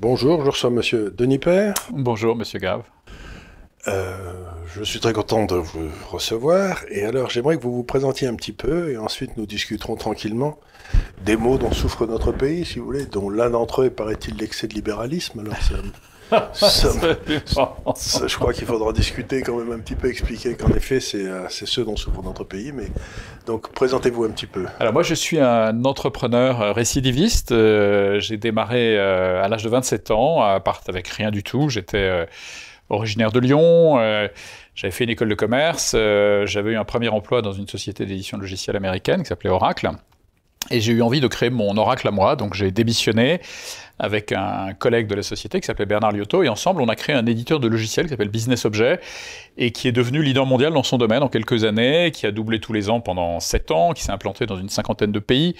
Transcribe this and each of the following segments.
Bonjour, je reçois Monsieur Denis Père. Bonjour, Monsieur Grave. Je suis très content de vous recevoir. Et alors, j'aimerais que vous vous présentiez un petit peu et ensuite nous discuterons tranquillement des maux dont souffre notre pays, si vous voulez, dont l'un d'entre eux est, paraît-il, l'excès de libéralisme. Alors, je crois qu'il faudra discuter quand même un petit peu, expliquer qu'en effet, c'est ce dont souffre notre pays. Mais donc, présentez-vous un petit peu. Alors moi, je suis un entrepreneur récidiviste. J'ai démarré à l'âge de 27 ans, avec rien du tout. J'étais originaire de Lyon. J'avais fait une école de commerce. J'avais eu un premier emploi dans une société d'édition logicielle américaine qui s'appelait Oracle. Et j'ai eu envie de créer mon Oracle à moi. Donc j'ai démissionné avec un collègue de la société qui s'appelait Bernard Liotto, et ensemble on a créé un éditeur de logiciels qui s'appelle Business Object, et qui est devenu leader mondial dans son domaine en quelques années, qui a doublé tous les ans pendant 7 ans, qui s'est implanté dans une cinquantaine de pays,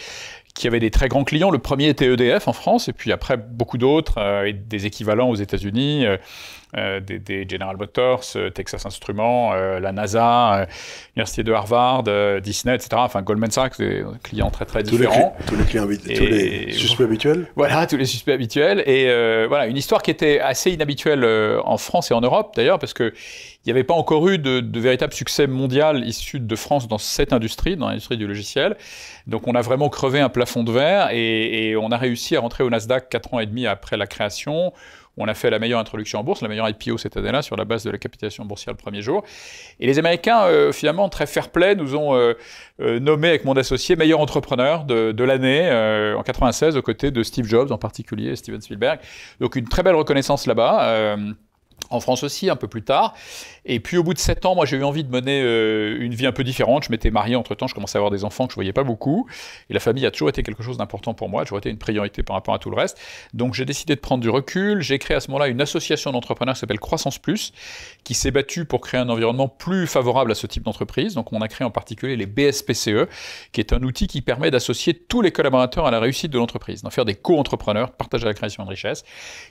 qui avait des très grands clients. Le premier était EDF en France, et puis après beaucoup d'autres, et des équivalents aux États-Unis, des General Motors, Texas Instruments, la NASA, l'Université de Harvard, Disney, etc. Enfin Goldman Sachs, des clients très très différents. Tous les clients, tous les suspects habituels. Voilà, tous les suspects habituels. Et voilà, une histoire qui était assez inhabituelle en France et en Europe d'ailleurs, parce que il n'y avait pas encore eu de véritable succès mondial issu de France dans cette industrie, dans l'industrie du logiciel. Donc on a vraiment crevé un plafond de verre et on a réussi à rentrer au Nasdaq 4 ans et demi après la création. On a fait la meilleure introduction en bourse, la meilleure IPO cette année-là, sur la base de la capitalisation boursière le premier jour. Et les Américains, finalement, très fair-play, nous ont nommé avec mon associé meilleur entrepreneur de l'année en 96, aux côtés de Steve Jobs en particulier, et Steven Spielberg. Donc une très belle reconnaissance là-bas. En France aussi, un peu plus tard. Et puis au bout de 7 ans, moi j'ai eu envie de mener une vie un peu différente. Je m'étais marié entre-temps, je commençais à avoir des enfants que je voyais pas beaucoup. Et la famille a toujours été quelque chose d'important pour moi, a toujours été une priorité par rapport à tout le reste. Donc j'ai décidé de prendre du recul. J'ai créé à ce moment-là une association d'entrepreneurs qui s'appelle Croissance Plus, qui s'est battue pour créer un environnement plus favorable à ce type d'entreprise. Donc on a créé en particulier les BSPCE, qui est un outil qui permet d'associer tous les collaborateurs à la réussite de l'entreprise, d'en faire des co-entrepreneurs, de partager la création de richesse,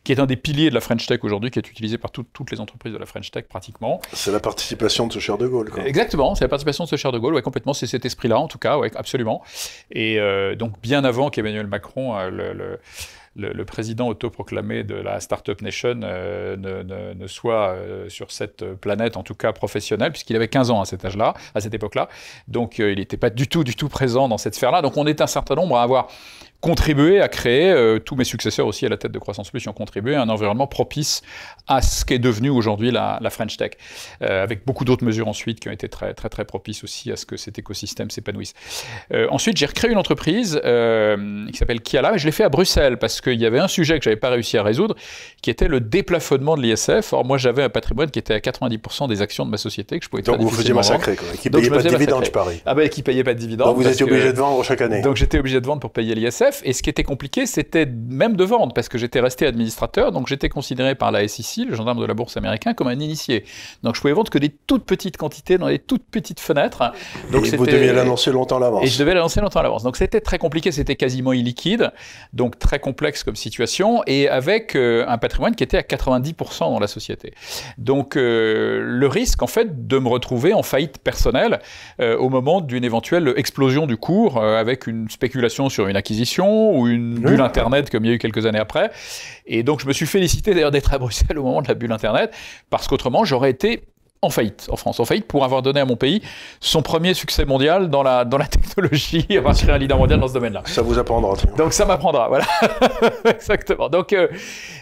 qui est un des piliers de la French Tech aujourd'hui, qui est utilisé par toutes les entreprises de la French Tech pratiquement. C'est la participation de ce cher de Gaulle, quoi. Exactement, c'est la participation de ce cher de Gaulle, ouais, complètement, c'est cet esprit-là en tout cas, ouais, absolument. Et donc bien avant qu'Emmanuel Macron, le président autoproclamé de la Startup Nation, ne soit sur cette planète, en tout cas professionnelle, puisqu'il avait 15 ans à cet âge-là, à cette époque-là. Donc il n'était pas du tout présent dans cette sphère-là. Donc on est un certain nombre à avoir contribué à créer, tous mes successeurs aussi à la tête de Croissance Plus, qui ont contribué à un environnement propice à ce qu'est devenu aujourd'hui la French Tech, avec beaucoup d'autres mesures ensuite qui ont été très propices aussi à ce que cet écosystème s'épanouisse. Ensuite, j'ai recréé une entreprise qui s'appelle Kiala, et je l'ai fait à Bruxelles parce qu'il y avait un sujet que j'avais pas réussi à résoudre, qui était le déplafonnement de l'ISF. Or, moi, j'avais un patrimoine qui était à 90% des actions de ma société que je pouvais Donc vous faisiez massacrer, quoi. Qui payait pas de dividendes, je parie. Ah ben, qui payait pas de dividendes. Donc vous étiez obligé de vendre chaque année. Donc j'étais obligé de vendre pour payer l'ISF. Et ce qui était compliqué, c'était même de vendre, parce que j'étais resté administrateur, donc j'étais considéré par la SEC, le gendarme de la bourse américain, comme un initié. Donc je pouvais vendre que des toutes petites quantités, dans des toutes petites fenêtres. Donc et vous deviez l'annoncer longtemps à l'avance. Et je devais l'annoncer longtemps à l'avance. Donc c'était très compliqué, c'était quasiment illiquide, donc très complexe comme situation, et avec un patrimoine qui était à 90% dans la société. Donc le risque, en fait, de me retrouver en faillite personnelle au moment d'une éventuelle explosion du cours, avec une spéculation sur une acquisition ou une bulle Internet comme il y a eu quelques années après. Et donc je me suis félicité d'ailleurs d'être à Bruxelles au moment de la bulle Internet, parce qu'autrement j'aurais été en faillite, en France, en faillite pour avoir donné à mon pays son premier succès mondial dans la technologie, avoir créé un leader mondial dans ce domaine-là. Ça vous apprendra. Donc ça m'apprendra, voilà. Exactement. Donc,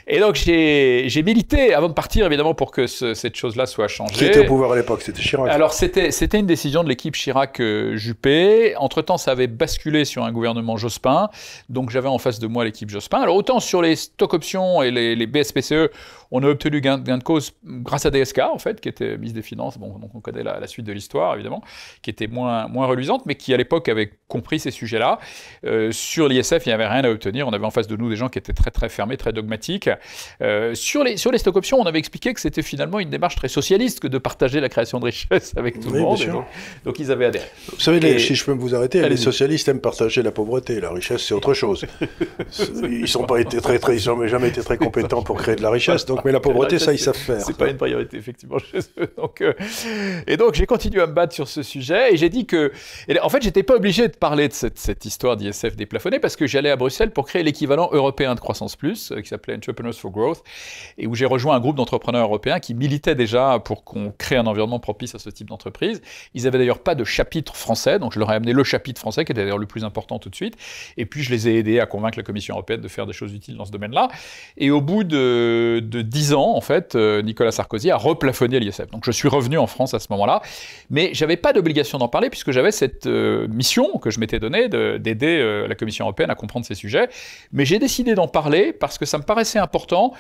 et donc j'ai milité avant de partir, évidemment, pour que cette chose-là soit changée. Qui était au pouvoir à l'époque? C'était Chirac. Alors c'était une décision de l'équipe Chirac-Juppé. Entre-temps, ça avait basculé sur un gouvernement Jospin. Donc j'avais en face de moi l'équipe Jospin. Alors autant sur les stock options et les BSPCE, on a obtenu gain de cause grâce à DSK, en fait, qui était ministre des Finances, bon, donc on connaît la suite de l'histoire, évidemment, qui était moins reluisante, mais qui, à l'époque, avait compris ces sujets-là. Sur l'ISF, il n'y avait rien à obtenir. On avait en face de nous des gens qui étaient très fermés, très dogmatiques. Sur les stock options, on avait expliqué que c'était finalement une démarche très socialiste que de partager la création de richesse avec tout le monde. Donc, ils avaient adhéré. Vous savez, si je peux vous arrêter, les socialistes aiment partager la pauvreté. La richesse, c'est autre chose. Ils n'ont jamais été très compétents pour créer de la richesse. Donc, mais la pauvreté, ça, ils savent faire. C'est pas une priorité, effectivement, chez eux. Et donc, j'ai continué à me battre sur ce sujet et j'ai dit que... Et en fait, j'étais pas obligé de parler de cette histoire d'ISF déplafonné parce que j'allais à Bruxelles pour créer l'équivalent européen de Croissance Plus, qui s'appelait Entrepreneurs for Growth, et où j'ai rejoint un groupe d'entrepreneurs européens qui militaient déjà pour qu'on crée un environnement propice à ce type d'entreprise. Ils avaient d'ailleurs pas de chapitre français, donc je leur ai amené le chapitre français, qui était d'ailleurs le plus important tout de suite. Et puis, je les ai aidés à convaincre la Commission européenne de faire des choses utiles dans ce domaine-là. Et au bout de 10 ans, en fait, Nicolas Sarkozy a replafonné l'ISF. Donc, je suis revenu en France à ce moment-là, mais j'avais pas d'obligation d'en parler puisque j'avais cette mission que je m'étais donnée d'aider la Commission européenne à comprendre ces sujets. Mais j'ai décidé d'en parler parce que ça me paraissait important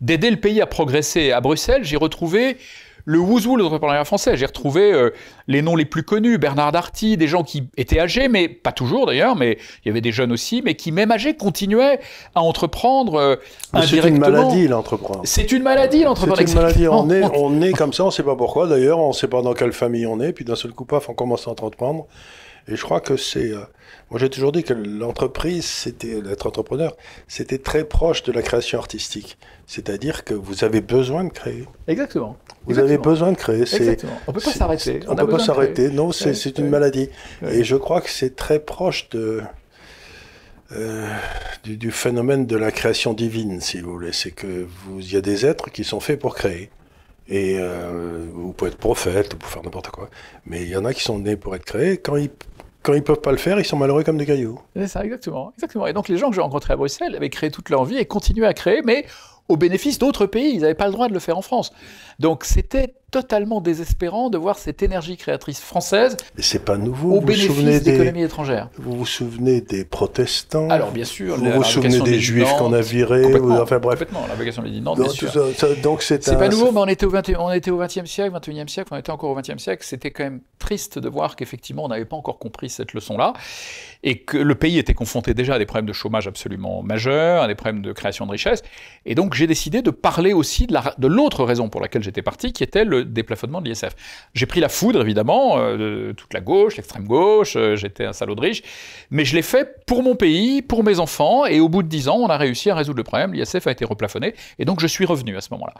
d'aider le pays à progresser. À Bruxelles, j'ai retrouvé le who's who de l'entrepreneuriat français. J'ai retrouvé les noms les plus connus, Bernard Darty, des gens qui étaient âgés, mais pas toujours d'ailleurs, mais il y avait des jeunes aussi, mais qui, même âgés, continuaient à entreprendre indirectement. C'est une maladie, l'entreprendre. C'est une maladie, l'entreprendre. C'est une maladie. On est comme ça, on ne sait pas pourquoi d'ailleurs, on ne sait pas dans quelle famille on est, puis d'un seul coup, paf, on commence à entreprendre. Et je crois que c'est... moi, j'ai toujours dit que l'entreprise, d'être entrepreneur, c'était très proche de la création artistique. C'est-à-dire que vous avez besoin de créer. Exactement. Vous avez besoin de créer. Exactement. On ne peut pas s'arrêter. On ne peut pas s'arrêter. Non, c'est une maladie. Et je crois que c'est très proche du phénomène de la création divine, si vous voulez. C'est que il y a des êtres qui sont faits pour créer. Et vous pouvez être prophète, vous pouvez faire n'importe quoi. Mais il y en a qui sont nés pour être créés. Quand ils peuvent pas le faire, ils sont malheureux comme des cailloux. C'est ça, exactement. Et donc les gens que j'ai rencontrés à Bruxelles avaient créé toute leur vie et continuaient à créer, mais au bénéfice d'autres pays. Ils n'avaient pas le droit de le faire en France. Donc c'était totalement désespérant de voir cette énergie créatrice française. Mais c'est pas nouveau. Au bénéfice d'économies étrangères. Vous vous souvenez des protestants? Alors bien sûr. Vous vous souvenez des juifs qu'on a virés? Enfin bref. Complètement. L'invocation des Nantes, bien sûr. Donc c'est pas nouveau, mais on était au XXe siècle, XXIe siècle. On était encore au XXe siècle. C'était quand même triste de voir qu'effectivement on n'avait pas encore compris cette leçon-là et que le pays était confronté déjà à des problèmes de chômage absolument majeurs, à des problèmes de création de richesse. Et donc j'ai décidé de parler aussi de l'autre raison pour laquelle j'étais parti, qui était le déplafonnement de l'ISF. J'ai pris la foudre, évidemment, de toute la gauche, l'extrême gauche, j'étais un salaud de riche, mais je l'ai fait pour mon pays, pour mes enfants, et au bout de 10 ans, on a réussi à résoudre le problème, l'ISF a été replafonné, et donc je suis revenu à ce moment-là.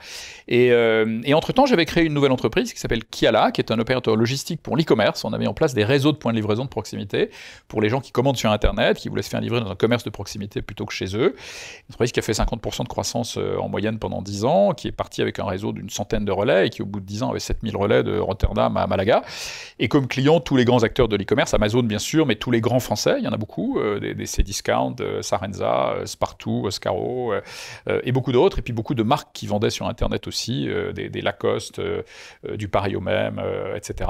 Et entre-temps, j'avais créé une nouvelle entreprise qui s'appelle Kiala, qui est un opérateur logistique pour l'e-commerce. On a mis en place des réseaux de points de livraison de proximité pour les gens qui commandent sur Internet, qui voulaient se faire livrer dans un commerce de proximité plutôt que chez eux. Une entreprise qui a fait 50% de croissance en moyenne pendant 10 ans, qui est partie avec un réseau d'une centaine de relais, et qui au bout de 10 ans avait 7000 relais de Rotterdam à Malaga. Et comme clients, tous les grands acteurs de l'e-commerce, Amazon bien sûr, mais tous les grands français, il y en a beaucoup, des Cdiscount, Sarenza, Spartoo, Oscaro, et beaucoup d'autres, et puis beaucoup de marques qui vendaient sur Internet aussi, des Lacoste, du Paris au même, etc.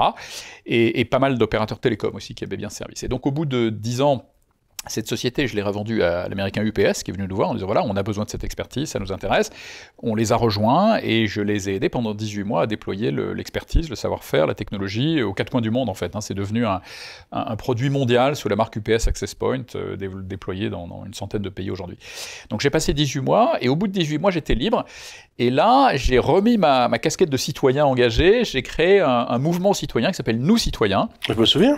Et pas mal d'opérateurs télécoms aussi qui avaient bien ce service. Et donc au bout de 10 ans, cette société, je l'ai revendue à l'américain UPS qui est venu nous voir en disant voilà, on a besoin de cette expertise, ça nous intéresse. On les a rejoints et je les ai aidés pendant 18 mois à déployer l'expertise, le savoir-faire, la technologie aux 4 coins du monde en fait. C'est devenu un produit mondial sous la marque UPS Access Point, déployé dans une centaine de pays aujourd'hui. Donc j'ai passé 18 mois et au bout de 18 mois, j'étais libre. Et là, j'ai remis ma casquette de citoyen engagé, j'ai créé un mouvement citoyen qui s'appelle Nous Citoyens. Je me souviens.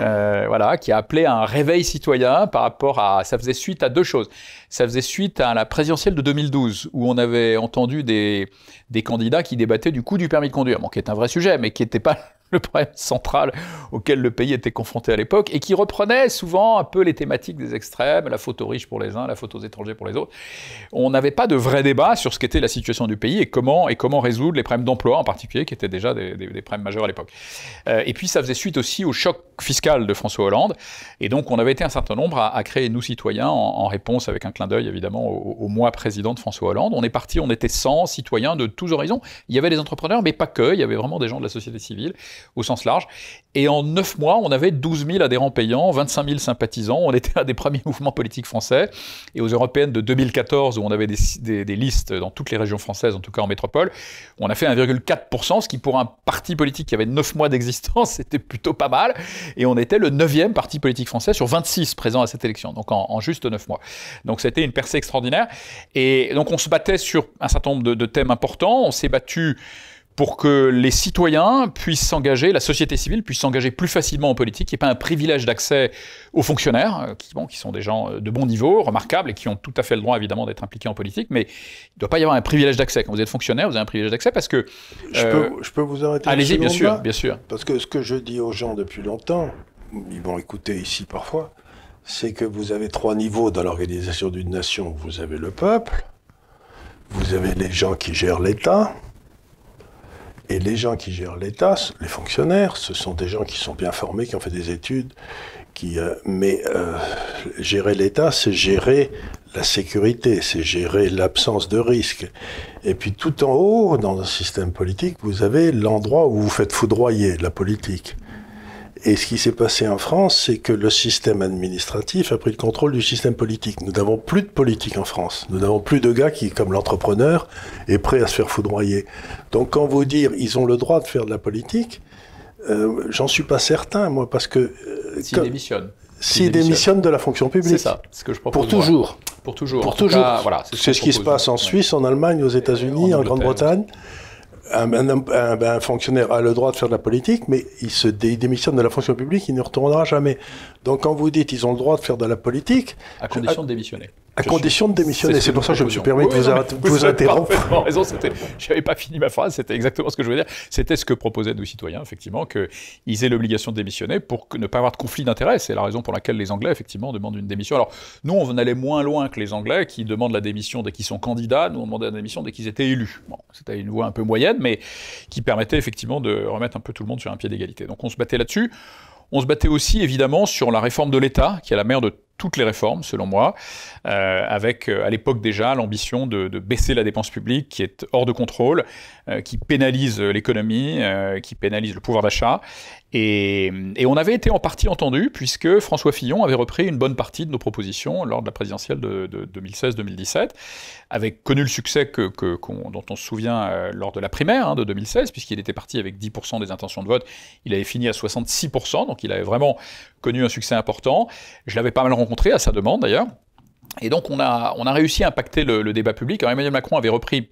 Voilà, qui a appelé à un réveil citoyen par rapport à... Ça faisait suite à deux choses. Ça faisait suite à la présidentielle de 2012, où on avait entendu des candidats qui débattaient du coût du permis de conduire, bon, qui est un vrai sujet, mais qui n'était pas le problème central auquel le pays était confronté à l'époque, et qui reprenait souvent un peu les thématiques des extrêmes, la faute aux riches pour les uns, la faute aux étrangers pour les autres. On n'avait pas de vrai débat sur ce qu'était la situation du pays et comment résoudre les problèmes d'emploi en particulier, qui étaient déjà des problèmes majeurs à l'époque. Et puis ça faisait suite aussi au choc fiscal de François Hollande, et donc on avait été un certain nombre à créer Nous Citoyens en réponse avec un clin d'œil évidemment au mois président de François Hollande. On est parti, on était 100 citoyens de tous horizons. Il y avait des entrepreneurs, mais pas que, il y avait vraiment des gens de la société civile au sens large. Et en 9 mois, on avait 12 000 adhérents payants, 25 000 sympathisants. On était un des premiers mouvements politiques français. Et aux européennes de 2014, où on avait des listes dans toutes les régions françaises, en tout cas en métropole, on a fait 1,4%, ce qui pour un parti politique qui avait 9 mois d'existence, c'était plutôt pas mal. Et on était le 9e parti politique français sur 26 présents à cette élection, donc en juste 9 mois. Donc c'était une percée extraordinaire. Et donc on se battait sur un certain nombre de thèmes importants. On s'est battu pour que les citoyens puissent s'engager, la société civile puisse s'engager plus facilement en politique, qu'il n'y ait pas un privilège d'accès aux fonctionnaires, qui sont des gens de bon niveau, remarquables, et qui ont tout à fait le droit, évidemment, d'être impliqués en politique, mais il ne doit pas y avoir un privilège d'accès. Quand vous êtes fonctionnaire, vous avez un privilège d'accès parce que... Je peux vous arrêter? Allez-y, bien sûr, bien sûr. Parce que ce que je dis aux gens depuis longtemps, ils vont écouter ici parfois, c'est que vous avez 3 niveaux dans l'organisation d'une nation. Vous avez le peuple, vous avez les gens qui gèrent l'État, et les gens qui gèrent l'État, les fonctionnaires, ce sont des gens qui sont bien formés, qui ont fait des études, mais gérer l'État, c'est gérer la sécurité, c'est gérer l'absence de risque. Et puis tout en haut, dans un système politique, vous avez l'endroit où vous faites foudroyer la politique. Et ce qui s'est passé en France, c'est que le système administratif a pris le contrôle du système politique. Nous n'avons plus de politique en France. Nous n'avons plus de gars qui, comme l'entrepreneur, est prêt à se faire foudroyer. Donc quand vous dites ils ont le droit de faire de la politique, j'en suis pas certain, moi, parce que... S'ils démissionnent. S'ils démissionnent de la fonction publique. C'est ça, ce que je propose. Pour toujours. Pour toujours. Pour toujours. Cas, voilà, c'est ce qui se passe en Suisse, en Allemagne, aux États-Unis, en Grande-Bretagne. Un fonctionnaire a le droit de faire de la politique, mais il démissionne de la fonction publique, il ne retournera jamais. Donc quand vous dites ils ont le droit de faire de la politique... À condition de démissionner. À condition de démissionner. C'est pour ça que je me suis permis de vous interrompre. Vous avez raison, je n'avais pas fini ma phrase, c'était exactement ce que je voulais dire. C'était ce que proposaient nos citoyens, effectivement, qu'ils aient l'obligation de démissionner pour ne pas avoir de conflit d'intérêts. C'est la raison pour laquelle les Anglais, effectivement, demandent une démission. Alors, nous, on allait moins loin que les Anglais, qui demandent la démission dès qu'ils sont candidats. Nous, on demandait la démission dès qu'ils étaient élus. Bon, c'était une voie un peu moyenne, mais qui permettait, effectivement, de remettre un peu tout le monde sur un pied d'égalité. Donc, on se battait là-dessus. On se battait aussi, évidemment, sur la réforme de l'État, qui est la mère de toutes les réformes, selon moi, avec à l'époque déjà l'ambition de baisser la dépense publique qui est hors de contrôle, qui pénalise l'économie, qui pénalise le pouvoir d'achat. Et on avait été en partie entendu, puisque François Fillon avait repris une bonne partie de nos propositions lors de la présidentielle de 2016-2017, avec connu le succès dont on se souvient lors de la primaire de 2016, puisqu'il était parti avec 10% des intentions de vote, il avait fini à 66%, donc il avait vraiment connu un succès important. Je l'avais pas mal rencontré, à sa demande d'ailleurs. Et donc on a réussi à impacter le débat public. Alors Emmanuel Macron avait repris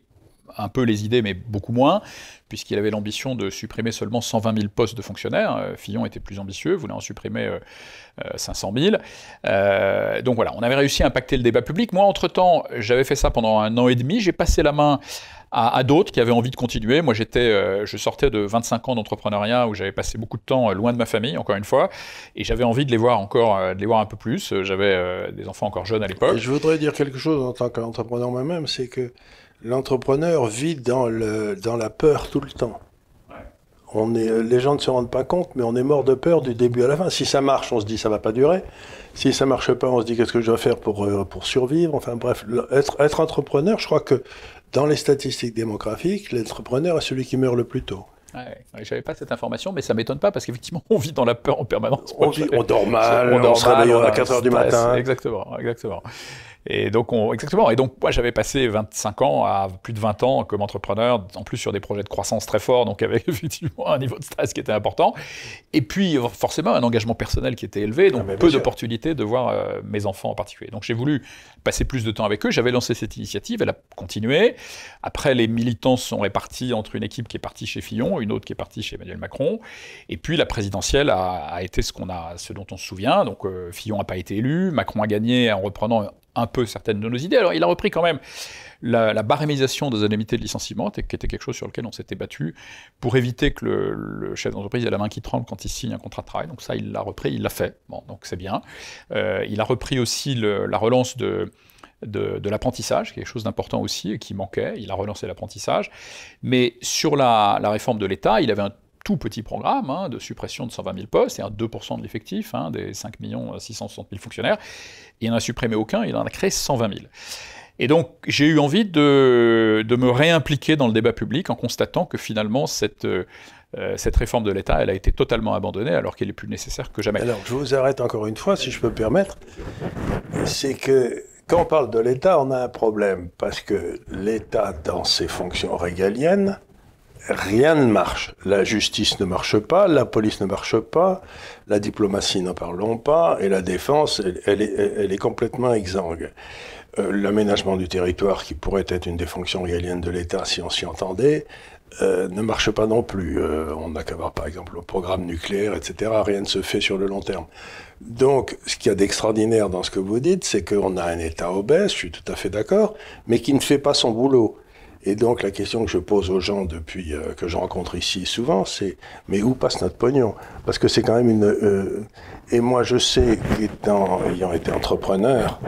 un peu les idées, mais beaucoup moins, puisqu'il avait l'ambition de supprimer seulement 120 000 postes de fonctionnaires. Fillon était plus ambitieux, voulait en supprimer 500 000. Donc voilà, on avait réussi à impacter le débat public. Moi, entre-temps, j'avais fait ça pendant 1 an et demi. J'ai passé la main à d'autres qui avaient envie de continuer. Moi, je sortais de 25 ans d'entrepreneuriat où j'avais passé beaucoup de temps loin de ma famille, encore une fois, et j'avais envie de les voir un peu plus. J'avais des enfants encore jeunes à l'époque. Je voudrais dire quelque chose en tant qu'entrepreneur moi-même, c'est que l'entrepreneur vit dans la peur tout le temps. Les gens ne se rendent pas compte, mais on est mort de peur du début à la fin. Si ça marche, on se dit ça va pas durer. Si ça marche pas, on se dit qu'est-ce que je dois faire pour survivre. Enfin bref, être entrepreneur, je crois que dans les statistiques démographiques, l'entrepreneur est celui qui meurt le plus tôt. Ouais, j'avais pas cette information, mais ça m'étonne pas parce qu'effectivement, on vit dans la peur en permanence. On dort mal, on se réveille à 4 heures du matin. Exactement. Et donc, moi, j'avais passé 25 ans à plus de 20 ans comme entrepreneur, en plus sur des projets de croissance très forts, donc avec effectivement un niveau de stress qui était important. Et puis, forcément, un engagement personnel qui était élevé, donc peu d'opportunités de voir mes enfants en particulier. Donc, j'ai voulu passer plus de temps avec eux. J'avais lancé cette initiative, elle a continué. Après, les militants sont répartis entre une équipe qui est partie chez Fillon, une autre qui est partie chez Emmanuel Macron. Et puis, la présidentielle a été ce dont on se souvient. Donc, Fillon n'a pas été élu, Macron a gagné en reprenant un peu certaines de nos idées. Alors, il a repris quand même la barémisation des indemnités de licenciement, qui était quelque chose sur lequel on s'était battu, pour éviter que le chef d'entreprise ait la main qui tremble quand il signe un contrat de travail. Donc ça, il l'a repris, il l'a fait. Bon, donc c'est bien. Il a repris aussi la relance de l'apprentissage, quelque chose d'important aussi, et qui manquait. Il a relancé l'apprentissage. Mais sur la réforme de l'État, il avait un tout petit programme de suppression de 120 000 postes, et 2% de l'effectif, des 5 660 000 fonctionnaires. Il n'en a supprimé aucun, il en a créé 120 000. Et donc, j'ai eu envie de me réimpliquer dans le débat public en constatant que finalement, cette réforme de l'État, elle a été totalement abandonnée alors qu'elle est plus nécessaire que jamais. Alors, je vous arrête encore une fois, si je peux me permettre. C'est que quand on parle de l'État, on a un problème, parce que l'État, dans ses fonctions régaliennes, rien ne marche. La justice ne marche pas, la police ne marche pas, la diplomatie, n'en parlons pas, et la défense, elle est complètement exsangue. L'aménagement du territoire, qui pourrait être une des fonctions régaliennes de l'État si on s'y entendait, ne marche pas non plus. On n'a qu'à voir par exemple le programme nucléaire, etc. Rien ne se fait sur le long terme. Donc, ce qu'il y a d'extraordinaire dans ce que vous dites, c'est qu'on a un État obèse, je suis tout à fait d'accord, mais qui ne fait pas son boulot. Et donc, la question que je pose aux gens depuis que je rencontre ici souvent, c'est « mais où passe notre pognon ?» Parce que c'est quand même une... et moi, je sais, ayant été entrepreneur,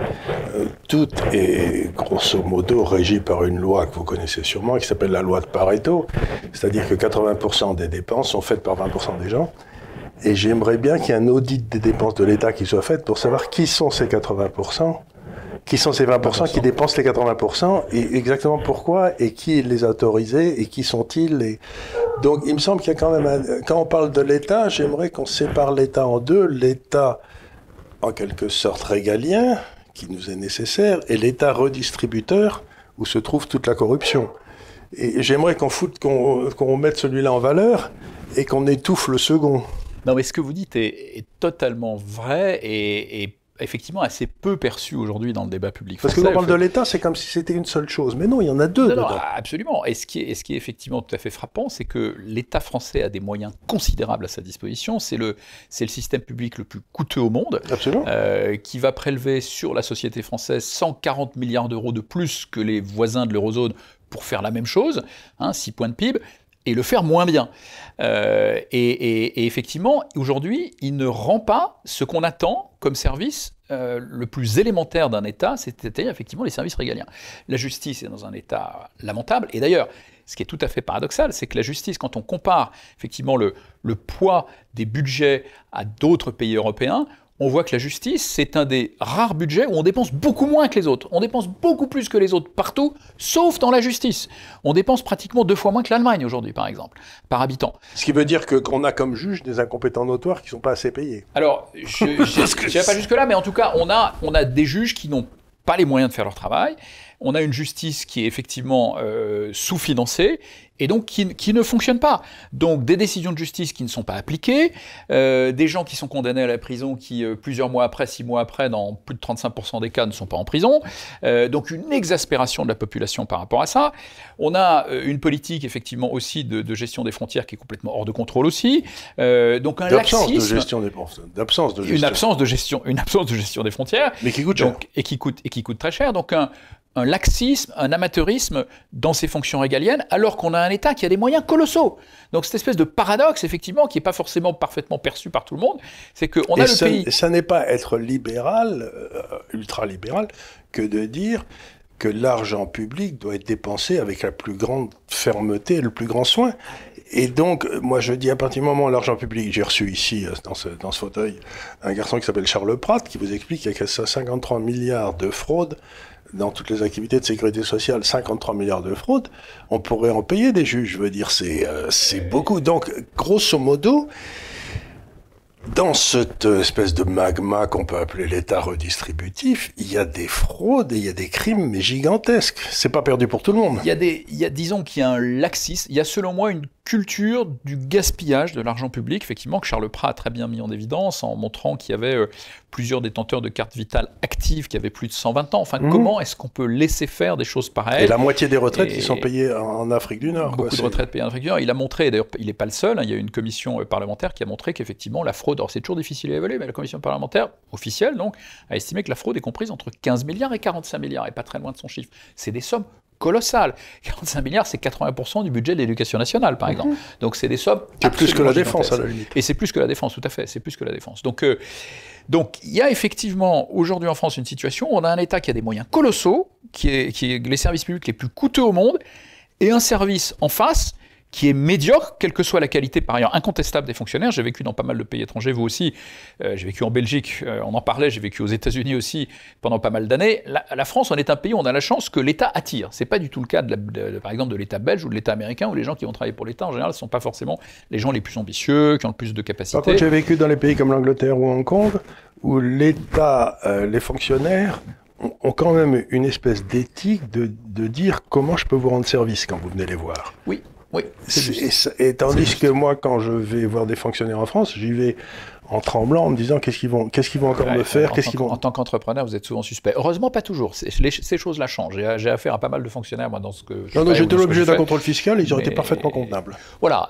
tout est grosso modo régi par une loi que vous connaissez sûrement, qui s'appelle la loi de Pareto, c'est-à-dire que 80% des dépenses sont faites par 20% des gens. Et j'aimerais bien qu'il y ait un audit des dépenses de l'État qui soit fait pour savoir qui sont ces 80%, qui sont ces 20% qui dépensent les 80%, et exactement pourquoi, et qui les a autorisés, et qui sont-ils. Et... Donc il me semble qu'il y a quand même, quand on parle de l'État, j'aimerais qu'on sépare l'État en deux, l'État en quelque sorte régalien, qui nous est nécessaire, et l'État redistributeur, où se trouve toute la corruption. Et j'aimerais qu'on mette celui-là en valeur, et qu'on étouffe le second. Non, mais ce que vous dites est totalement vrai et effectivement assez peu perçu aujourd'hui dans le débat public français. Parce que quand on parle de l'État, c'est comme si c'était une seule chose. Mais non, il y en a deux dedans. Non, absolument. Et ce qui est effectivement tout à fait frappant, c'est que l'État français a des moyens considérables à sa disposition. C'est le système public le plus coûteux au monde, qui va prélever sur la société française 140 milliards d'euros de plus que les voisins de l'eurozone pour faire la même chose, 6 points de PIB. Et le faire moins bien. Et effectivement, aujourd'hui, il ne rend pas ce qu'on attend comme service le plus élémentaire d'un État, c'est-à-dire effectivement les services régaliens. La justice est dans un état lamentable. Et d'ailleurs, ce qui est tout à fait paradoxal, c'est que la justice, quand on compare effectivement le poids des budgets à d'autres pays européens, on voit que la justice, c'est un des rares budgets où on dépense beaucoup moins que les autres. On dépense beaucoup plus que les autres partout, sauf dans la justice. On dépense pratiquement 2 fois moins que l'Allemagne aujourd'hui, par exemple, par habitant. Ce qui veut dire qu'on a comme juge des incompétents notoires qui ne sont pas assez payés. Alors, je n'irai pas jusque-là, mais en tout cas, on a des juges qui n'ont pas les moyens de faire leur travail. On a une justice qui est effectivement sous-financée et donc qui ne fonctionne pas. Donc des décisions de justice qui ne sont pas appliquées, des gens qui sont condamnés à la prison qui, plusieurs mois après, 6 mois après, dans plus de 35% des cas, ne sont pas en prison. Donc une exaspération de la population par rapport à ça. On a une politique effectivement aussi de gestion des frontières qui est complètement hors de contrôle aussi. Donc un laxisme... D'absence de gestion. Une absence de gestion des frontières. Mais qui coûte cher. Et qui coûte très cher. Donc un laxisme, un amateurisme dans ses fonctions régaliennes, alors qu'on a un État qui a des moyens colossaux. Donc cette espèce de paradoxe, effectivement, qui n'est pas forcément parfaitement perçu par tout le monde, c'est qu'on a le pays... Et ça n'est pas être libéral, ultra-libéral, que de dire que l'argent public doit être dépensé avec la plus grande fermeté et le plus grand soin. Et donc, moi je dis à partir du moment où l'argent public, j'ai reçu ici, dans ce fauteuil, un garçon qui s'appelle Charles Pratt, qui vous explique qu'il y a 53 milliards de fraude dans toutes les activités de sécurité sociale, 53 milliards de fraude, on pourrait en payer des juges, je veux dire, c'est beaucoup. Donc, grosso modo, dans cette espèce de magma qu'on peut appeler l'État redistributif, il y a des fraudes et il y a des crimes, mais gigantesques. C'est pas perdu pour tout le monde. Disons qu'il y a un laxisme, il y a selon moi une culture du gaspillage de l'argent public, effectivement, que Charles Pratt a très bien mis en évidence en montrant qu'il y avait plusieurs détenteurs de cartes vitales actives qui avaient plus de 120 ans. Enfin, comment est-ce qu'on peut laisser faire des choses pareilles? Et la moitié des retraites qui sont payées en Afrique du Nord. Beaucoup de retraites payées en Afrique du Nord. Il a montré, d'ailleurs, il n'est pas le seul, il y a une commission parlementaire qui a montré qu'effectivement, la fraude, alors c'est toujours difficile à évaluer, mais la commission parlementaire officielle, donc, a estimé que la fraude est comprise entre 15 milliards et 45 milliards, et pas très loin de son chiffre. C'est des sommes colossal. 45 milliards, c'est 80% du budget de l'éducation nationale, par exemple. Donc, c'est des sommes... C'est plus que la défense, à la limite. Et c'est plus que la défense, tout à fait. C'est plus que la défense. Donc, il y a effectivement, aujourd'hui en France, une situation où on a un État qui a des moyens colossaux, qui est les services publics les plus coûteux au monde, et un service en face qui est médiocre, quelle que soit la qualité par ailleurs incontestable des fonctionnaires. J'ai vécu dans pas mal de pays étrangers, vous aussi. J'ai vécu en Belgique, on en parlait, j'ai vécu aux États-Unis aussi pendant pas mal d'années. La France, on est un pays où on a la chance que l'État attire. C'est pas du tout le cas, par exemple, de l'État belge ou de l'État américain, où les gens qui vont travailler pour l'État, en général, ne sont pas forcément les gens les plus ambitieux, qui ont le plus de capacités. Par contre, j'ai vécu dans les pays comme l'Angleterre ou Hong Kong, où l'État, les fonctionnaires ont quand même une espèce d'éthique de dire comment je peux vous rendre service quand vous venez les voir. Oui. Oui, c'est juste. Et tandis que moi, quand je vais voir des fonctionnaires en France, j'y vais en tremblant, en me disant qu'est-ce qu'ils vont encore me faire, En tant qu'entrepreneur, vous êtes souvent suspect. Heureusement, pas toujours. Ces choses-là changent. J'ai affaire à pas mal de fonctionnaires, moi, dans ce que je fais. Non, j'étais l'objet d'un contrôle fiscal, ils ont été parfaitement convenables. Voilà,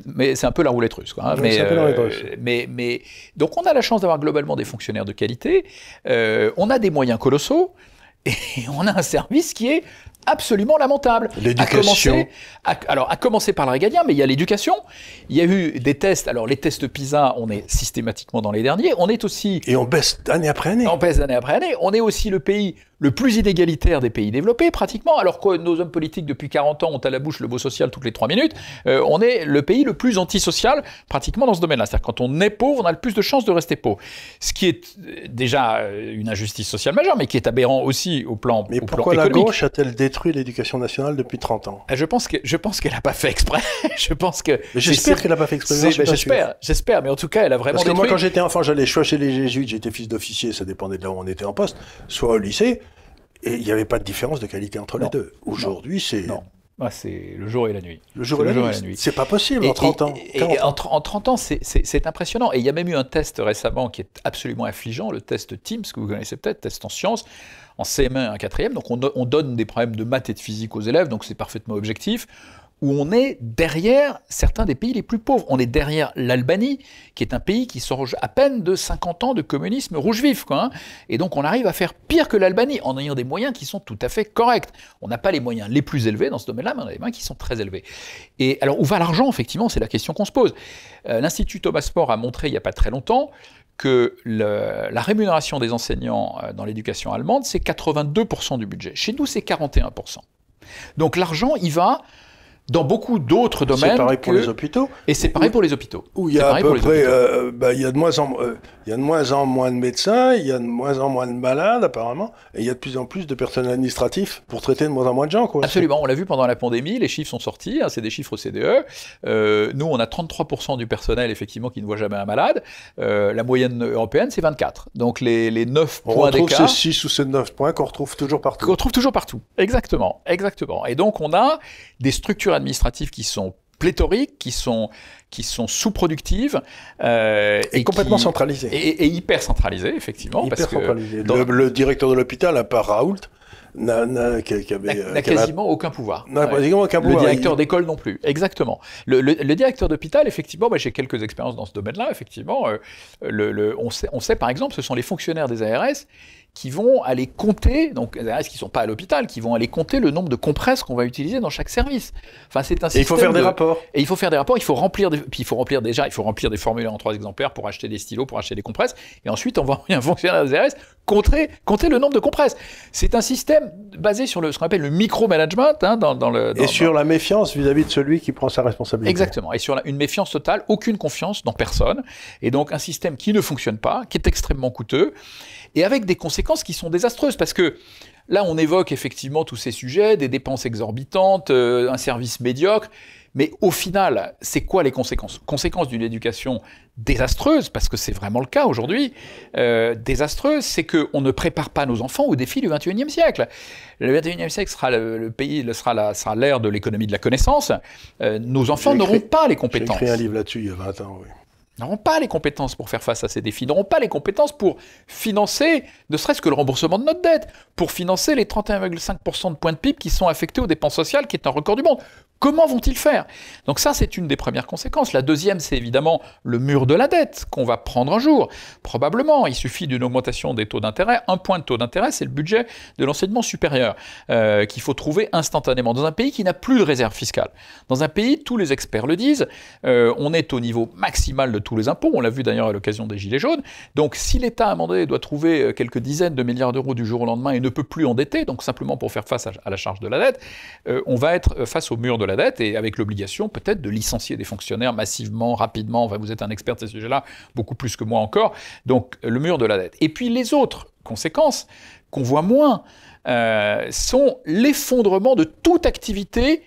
mais c'est un peu la roulette russe, quoi. Hein, c'est un peu la roulette russe. Donc, on a la chance d'avoir globalement des fonctionnaires de qualité. On a des moyens colossaux. Et on a un service qui est absolument lamentable. L'éducation. À commencer par le régalien, mais il y a l'éducation. Il y a eu des tests. Alors, les tests PISA, on est systématiquement dans les derniers. On est aussi... Et on baisse d'année après année. On baisse d'année après année. On est aussi le pays le plus inégalitaire des pays développés, pratiquement. Alors que nos hommes politiques, depuis 40 ans, ont à la bouche le mot social toutes les 3 minutes. On est le pays le plus antisocial, pratiquement, dans ce domaine-là. C'est-à-dire, quand on est pauvre, on a le plus de chances de rester pauvre. Ce qui est déjà une injustice sociale majeure, mais qui est aberrant aussi au plan économique. Mais pourquoi la gauche a-t-elle détruit l'éducation nationale depuis 30 ans? Je pense qu'elle n'a pas fait exprès. J'espère qu'elle n'a pas fait exprès. J'espère, mais en tout cas, elle a vraiment détruit. Parce que moi, quand j'étais enfant, j'allais soit chez les jésuites, j'étais fils d'officier, ça dépendait de là où on était en poste, soit au lycée, et il n'y avait pas de différence de qualité entre les deux. Aujourd'hui, c'est... Non. Ah, c'est le jour et la nuit. Le jour et la nuit. C'est pas possible en 30 ans. En 30 ans, c'est impressionnant. Et il y a même eu un test récemment qui est absolument affligeant, le test TEAMS, que vous connaissez peut-être, test en sciences, en CM1 et en 4e. Donc on donne des problèmes de maths et de physique aux élèves, donc c'est parfaitement objectif, où on est derrière certains des pays les plus pauvres. On est derrière l'Albanie, qui est un pays qui sort à peine de 50 ans de communisme rouge vif, quoi, hein. Et donc on arrive à faire pire que l'Albanie, en ayant des moyens qui sont tout à fait corrects. On n'a pas les moyens les plus élevés dans ce domaine-là, mais on a des moyens qui sont très élevés. Et alors, où va l'argent, effectivement, c'est la question qu'on se pose. L'Institut Thomas More a montré, il n'y a pas très longtemps, que la rémunération des enseignants dans l'éducation allemande, c'est 82% du budget. Chez nous, c'est 41%. Donc l'argent, il va... dans beaucoup d'autres domaines. C'est pareil pour les hôpitaux. Et c'est pareil pour les hôpitaux. Où il y a à peu près, il y a de moins en moins de médecins, il y a de moins en moins de malades apparemment, et il y a de plus en plus de personnel administratif pour traiter de moins en moins de gens, quoi. Absolument, on l'a vu pendant la pandémie, les chiffres sont sortis, hein, c'est des chiffres OCDE. Nous, on a 33% du personnel effectivement qui ne voit jamais un malade. La moyenne européenne, c'est 24. Donc les 9 points d'écart. On retrouve ces 6 ou ces 9 points qu'on retrouve toujours partout. Qu'on retrouve toujours partout, exactement. Et donc on a des structures administratives qui sont pléthoriques, qui sont sous-productives. Et complètement centralisées. Et hyper centralisées, effectivement. Hyper centralisées. Le directeur de l'hôpital, à part Raoult, n'a quasiment aucun pouvoir. Quasiment aucun pouvoir. Le directeur d'école non plus, exactement. Le directeur d'hôpital, effectivement, j'ai quelques expériences dans ce domaine-là, effectivement. On sait, par exemple, ce sont les fonctionnaires des ARS qui vont aller compter, donc les ARS qui ne sont pas à l'hôpital, qui vont aller compter le nombre de compresses qu'on va utiliser dans chaque service. Enfin, c'est un système. Et il faut faire des rapports. Et il faut faire des rapports, il faut remplir des formulaires en 3 exemplaires pour acheter des stylos, pour acheter des compresses, et ensuite on va envoyer un fonctionnaire des ARS compter le nombre de compresses. C'est un système basé sur ce qu'on appelle le micromanagement, hein, sur la méfiance vis-à-vis de celui qui prend sa responsabilité. Exactement, et sur une méfiance totale, aucune confiance dans personne, et donc un système qui ne fonctionne pas, qui est extrêmement coûteux, et avec des conséquences qui sont désastreuses, parce que là, on évoque effectivement tous ces sujets, des dépenses exorbitantes, un service médiocre, mais au final, c'est quoi les conséquences? Conséquences d'une éducation désastreuse, parce que c'est vraiment le cas aujourd'hui, désastreuse, c'est qu'on ne prépare pas nos enfants aux défis du XXIe siècle. Le XXIe siècle sera l'ère de l'économie de la connaissance. Nos enfants n'auront pas les compétences. J'ai écrit un livre là-dessus il y a 20 ans, oui. N'auront pas les compétences pour faire face à ces défis, n'auront pas les compétences pour financer, ne serait-ce que le remboursement de notre dette, pour financer les 31,5% de points de PIB qui sont affectés aux dépenses sociales, qui est un record du monde. Comment vont-ils faire? Donc ça, c'est une des premières conséquences. La deuxième, c'est évidemment le mur de la dette qu'on va prendre un jour. Probablement, il suffit d'une augmentation des taux d'intérêt. 1 point de taux d'intérêt, c'est le budget de l'enseignement supérieur qu'il faut trouver instantanément. Dans un pays qui n'a plus de réserve fiscale. Dans un pays, tous les experts le disent, on est au niveau maximal de tous les impôts. On l'a vu d'ailleurs à l'occasion des Gilets jaunes. Donc si l'État, à un moment donné, doit trouver quelques dizaines de milliards d'euros du jour au lendemain et ne peut plus endetter, donc simplement pour faire face à la charge de la dette, on va être face au mur de la dette et avec l'obligation peut-être de licencier des fonctionnaires massivement, rapidement. Enfin, vous êtes un expert de ces sujets-là, beaucoup plus que moi encore. Donc, le mur de la dette. Et puis, les autres conséquences qu'on voit moins sont l'effondrement de toute activité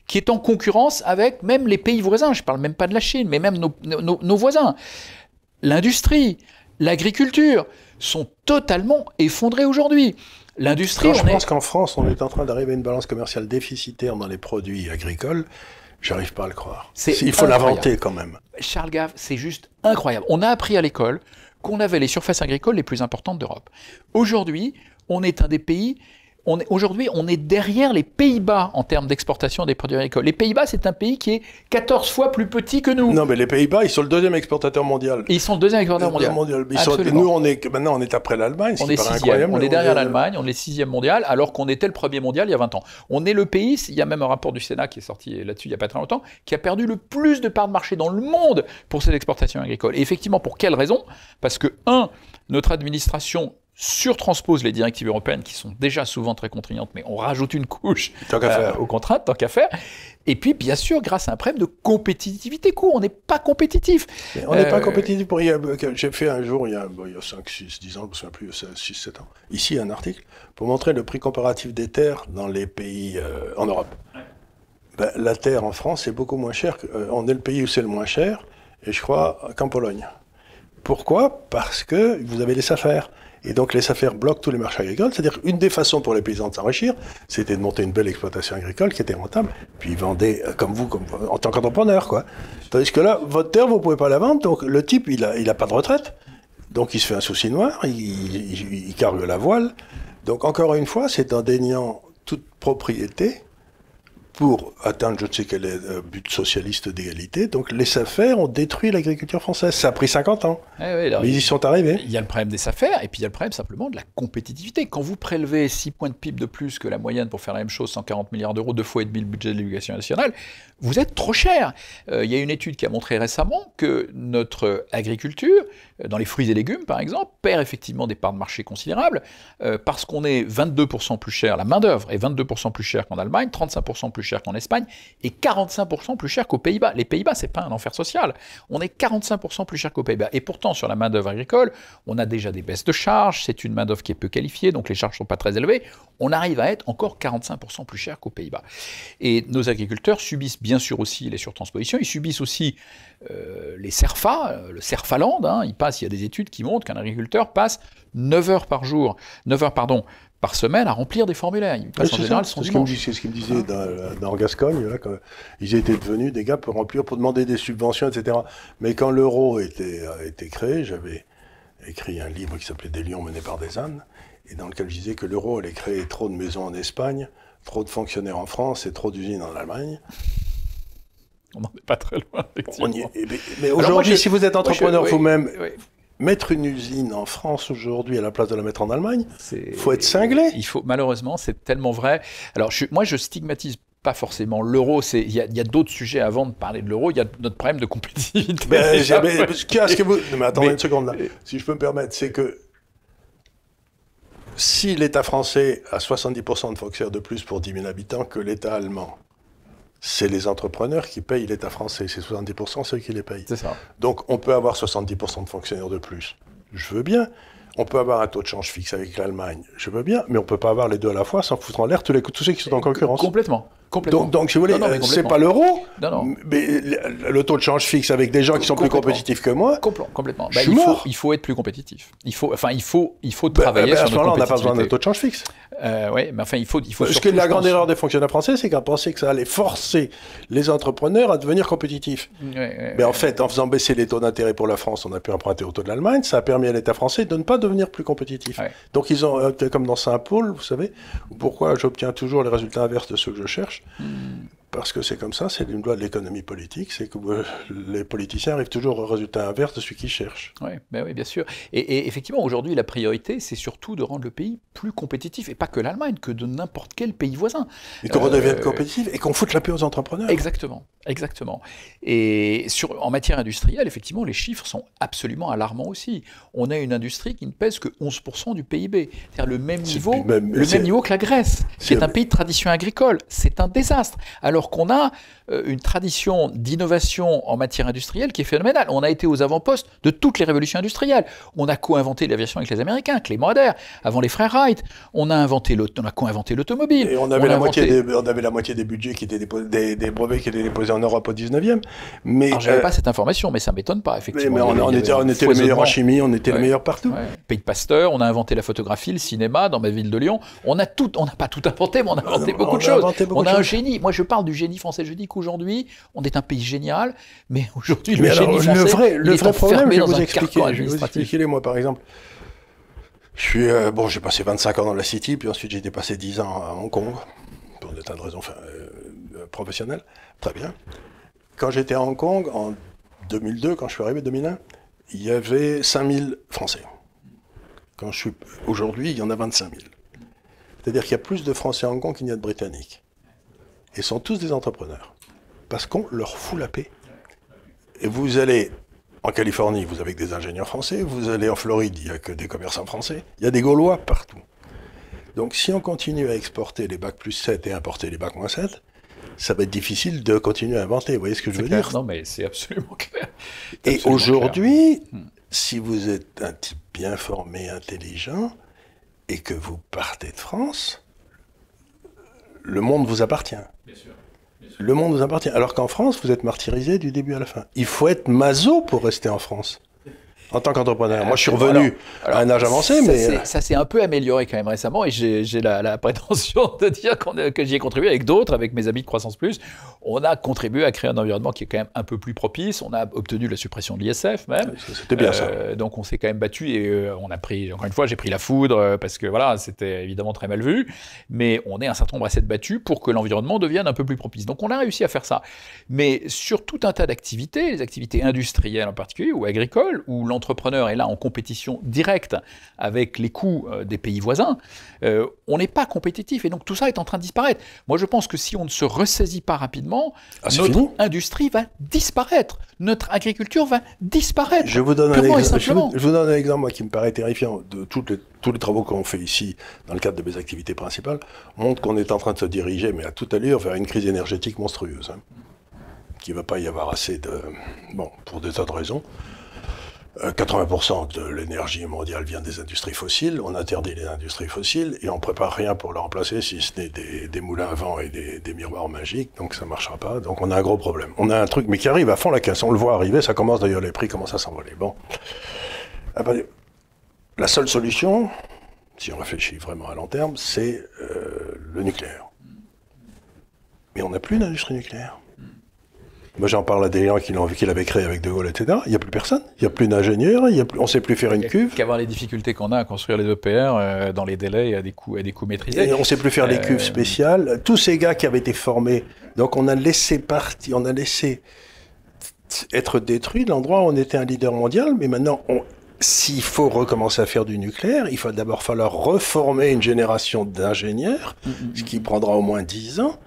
qui est en concurrence avec même les pays voisins. Je ne parle même pas de la Chine, mais même nos voisins. L'industrie, l'agriculture sont totalement effondrés aujourd'hui. L'industrie, je pense qu'en France, on est en train d'arriver à une balance commerciale déficitaire dans les produits agricoles J'arrive pas à le croire. Il faut l'inventer quand même. Charles Gave, c'est juste incroyable. On a appris à l'école qu'on avait les surfaces agricoles les plus importantes d'Europe. Aujourd'hui, on est un des pays... Aujourd'hui, on est derrière les Pays-Bas en termes d'exportation des produits agricoles. Les Pays-Bas, c'est un pays qui est 14 fois plus petit que nous. Non, mais les Pays-Bas, ils sont le deuxième exportateur mondial. Et ils sont le deuxième exportateur mondial. Nous, maintenant, on est après l'Allemagne. On est sixième. On est derrière l'Allemagne. On est sixième mondial, alors qu'on était le premier mondial il y a 20 ans. On est le pays, il y a même un rapport du Sénat qui est sorti là-dessus il n'y a pas très longtemps, qui a perdu le plus de parts de marché dans le monde pour ses exportations agricoles. Et effectivement, pour quelle raison? Parce que, notre administration surtranspose les directives européennes qui sont déjà souvent très contraignantes, mais on rajoute une couche aux contraintes, tant qu'à faire. Et puis, bien sûr, grâce à un problème de compétitivité coût, on n'est pas compétitif. On n'est pas compétitif. J'ai fait un jour, il y a 5, 6, 10 ans, je ne me souviens plus, 6, 7 ans, ici un article, pour montrer le prix comparatif des terres dans les pays en Europe. Ben, la terre en France est beaucoup moins chère. On est le pays où c'est le moins cher, et je crois qu'en Pologne. Pourquoi? Parce que vous avez les SAFER. Et donc les SAFER bloquent tous les marchés agricoles. C'est-à-dire une des façons pour les paysans de s'enrichir, c'était de monter une belle exploitation agricole qui était rentable, puis ils vendaient comme vous, en tant qu'entrepreneur, quoi. Tandis que là, votre terre, vous ne pouvez pas la vendre, donc le type, il a pas de retraite. Donc il se fait un souci noir, il cargue la voile. Donc encore une fois, c'est en déniant toute propriété pour atteindre je ne sais quel est le but socialiste d'égalité. Donc les SAFER ont détruit l'agriculture française. Ça a pris 50 ans. Mais ils y sont arrivés. Il y a le problème des SAFER, et puis il y a le problème simplement de la compétitivité. Quand vous prélevez 6 points de PIB de plus que la moyenne pour faire la même chose, 140 milliards d'euros, 2 fois et demi le budget de l'éducation nationale, vous êtes trop cher. Il y a une étude qui a montré récemment que notre agriculture, dans les fruits et légumes par exemple, perd effectivement des parts de marché considérables, parce qu'on est 22% plus cher, la main-d'œuvre est 22% plus chère qu'en Allemagne, 35% plus cher qu'en Espagne, et 45% plus cher qu'aux Pays-Bas. Les Pays-Bas, c'est pas un enfer social. On est 45% plus cher qu'aux Pays-Bas. Et pourtant, sur la main-d'œuvre agricole, on a déjà des baisses de charges, c'est une main-d'œuvre qui est peu qualifiée, donc les charges sont pas très élevées. On arrive à être encore 45% plus cher qu'aux Pays-Bas. Et nos agriculteurs subissent bien sûr aussi les surtranspositions, ils subissent aussi les CERFA, le CERFAland, il y a des études qui montrent qu'un agriculteur passe 9 heures par semaine à remplir des formulaires. Ils passent en général son dimanche. C'est ce qu'ils me disaient dans Gascogne, là, quand ils étaient devenus des gars pour remplir, pour demander des subventions, etc. Mais quand l'euro a été créé, j'avais écrit un livre qui s'appelait Des lions menés par des ânes, et dans lequel je disais que l'euro allait créer trop de maisons en Espagne, trop de fonctionnaires en France et trop d'usines en Allemagne. On n'en est pas très loin, effectivement. Mais aujourd'hui, si vous êtes entrepreneur vous-même, mettre une usine en France aujourd'hui à la place de la mettre en Allemagne, il faut être cinglé. Malheureusement, c'est tellement vrai. Alors, moi, je stigmatise pas forcément l'euro. Il y a d'autres sujets avant de parler de l'euro. Il y a notre problème de compétitivité. Mais attendez une seconde là. Si je peux me permettre, c'est que si l'État français a 70% de fonctionnaires de plus pour 10 000 habitants que l'État allemand, c'est les entrepreneurs qui payent l'État français. C'est 70% ceux qui les payent. C'est ça. Donc on peut avoir 70% de fonctionnaires de plus. Je veux bien. On peut avoir un taux de change fixe avec l'Allemagne. Je veux bien. Mais on ne peut pas avoir les deux à la fois sans foutre en l'air tous ceux qui sont en concurrence. Complètement. Donc, si vous voulez, c'est pas l'euro, mais le taux de change fixe avec des gens qui sont plus compétitifs que moi. Complètement. Il faut être plus compétitif. Il faut travailler sur notre compétitivité. À ce moment-là, on n'a pas besoin d'un taux de change fixe. Oui, mais enfin, il faut. Parce que la grande erreur des fonctionnaires français, c'est qu'on pensait que ça allait forcer les entrepreneurs à devenir compétitifs. Mais en fait, en faisant baisser les taux d'intérêt pour la France, on a pu emprunter au taux de l'Allemagne. Ça a permis à l'État français de ne pas devenir plus compétitif. Donc, ils ont, comme dans Saint-Paul, vous savez, pourquoi j'obtiens toujours les résultats inverses de ceux que je cherche. Parce que c'est comme ça, c'est une loi de l'économie politique, c'est que les politiciens arrivent toujours au résultat inverse de celui qu'ils cherchent. Oui, bien sûr. Et effectivement, aujourd'hui, la priorité, c'est surtout de rendre le pays plus compétitif, et pas que l'Allemagne, que de n'importe quel pays voisin. Et qu'on redevienne compétitif, et qu'on foute la paix aux entrepreneurs. Exactement. Et en matière industrielle, effectivement, les chiffres sont absolument alarmants aussi. On a une industrie qui ne pèse que 11% du PIB. C'est-à-dire le même niveau que la Grèce, qui est un pays de tradition agricole. C'est un désastre. Alors qu'on a une tradition d'innovation en matière industrielle qui est phénoménale. On a été aux avant-postes de toutes les révolutions industrielles. On a co-inventé l'aviation avec les Américains, Clément Ader, avant les frères Wright. On a co-inventé l'automobile. Et on avait la moitié des budgets qui étaient déposés, des brevets qui étaient déposés en Europe au 19e. Alors, j'avais pas cette information, mais ça m'étonne pas, effectivement. Mais on était les meilleurs en chimie, on était les meilleurs partout. Pays de Pasteur, on a inventé la photographie, le cinéma, dans ma ville de Lyon. On n'a pas tout inventé, mais on a inventé beaucoup de choses. On a un génie. Moi, je parle du génie français. Je dis qu'aujourd'hui, on est un pays génial, mais aujourd'hui, le génie français, le vrai problème, je vais vous expliquer. expliquer, moi, par exemple. J'ai passé 25 ans dans la City, puis ensuite j'ai été passé 10 ans à Hong Kong, pour des tas de raisons professionnelles. Très bien. Quand j'étais à Hong Kong, en 2002, quand je suis arrivé, 2001, il y avait 5000 Français. Aujourd'hui, il y en a 25 000. C'est-à-dire qu'il y a plus de Français à Hong Kong qu'il n'y a de Britanniques. Ils sont tous des entrepreneurs. Parce qu'on leur fout la paix. Et vous allez en Californie, vous avez que des ingénieurs français. Vous allez en Floride, il n'y a que des commerçants français. Il y a des Gaulois partout. Donc si on continue à exporter les bacs plus 7 et importer les bacs moins 7, ça va être difficile de continuer à inventer. Vous voyez ce que je veux dire? Non, mais c'est absolument clair. Et aujourd'hui, si vous êtes un type bien formé, intelligent, et que vous partez de France, le monde vous appartient. Bien sûr. Le monde vous appartient. Alors qu'en France, vous êtes martyrisé du début à la fin. Il faut être maso pour rester en France. En tant qu'entrepreneur. Moi, je suis revenu à un âge avancé, mais... Ça s'est un peu amélioré quand même récemment, et j'ai la prétention de dire que j'y ai contribué avec d'autres, avec mes amis de Croissance Plus. On a contribué à créer un environnement qui est quand même un peu plus propice. On a obtenu la suppression de l'ISF même. C'était bien ça. Donc on s'est quand même battu, et on a pris, encore une fois, j'ai pris la foudre, parce que voilà, c'était évidemment très mal vu, mais on est un certain nombre à s'être battus pour que l'environnement devienne un peu plus propice. Donc on a réussi à faire ça. Mais sur tout un tas d'activités, les activités industrielles en particulier, ou agricoles, où l'entrepreneur est là en compétition directe avec les coûts des pays voisins, on n'est pas compétitif, et donc tout ça est en train de disparaître. Moi je pense que si on ne se ressaisit pas rapidement, notre industrie va disparaître, notre agriculture va disparaître. Je vous donne un exemple, moi, qui me paraît terrifiant. Tous les travaux qu'on fait ici, dans le cadre de mes activités principales, montrent qu'on est en train de se diriger, mais à toute allure, vers une crise énergétique monstrueuse. Qu'il ne va pas y avoir assez de... Bon, pour des tas de raisons. 80% de l'énergie mondiale vient des industries fossiles. On interdit les industries fossiles et on prépare rien pour le remplacer, si ce n'est des moulins à vent et des miroirs magiques. Donc ça marchera pas. Donc on a un gros problème. On a un truc, mais qui arrive à fond la caisse. On le voit arriver. Ça commence d'ailleurs, les prix commencent à s'envoler. Bon. La seule solution, si on réfléchit vraiment à long terme, c'est le nucléaire. Mais on n'a plus d'industrie nucléaire. Moi, j'en parle à des gens qui l'avaient créé avec De Gaulle, etc. Il n'y a plus personne. Il n'y a plus d'ingénieurs. On ne sait plus faire une cuve. Qu'avoir les difficultés qu'on a à construire les EPR dans les délais et à des coûts maîtrisés. Et on ne sait plus faire les cuves spéciales. Tous ces gars qui avaient été formés, donc on a laissé être détruit l'endroit où on était un leader mondial. Mais maintenant, s'il faut recommencer à faire du nucléaire, il va d'abord falloir reformer une génération d'ingénieurs, ce qui prendra au moins 10 ans.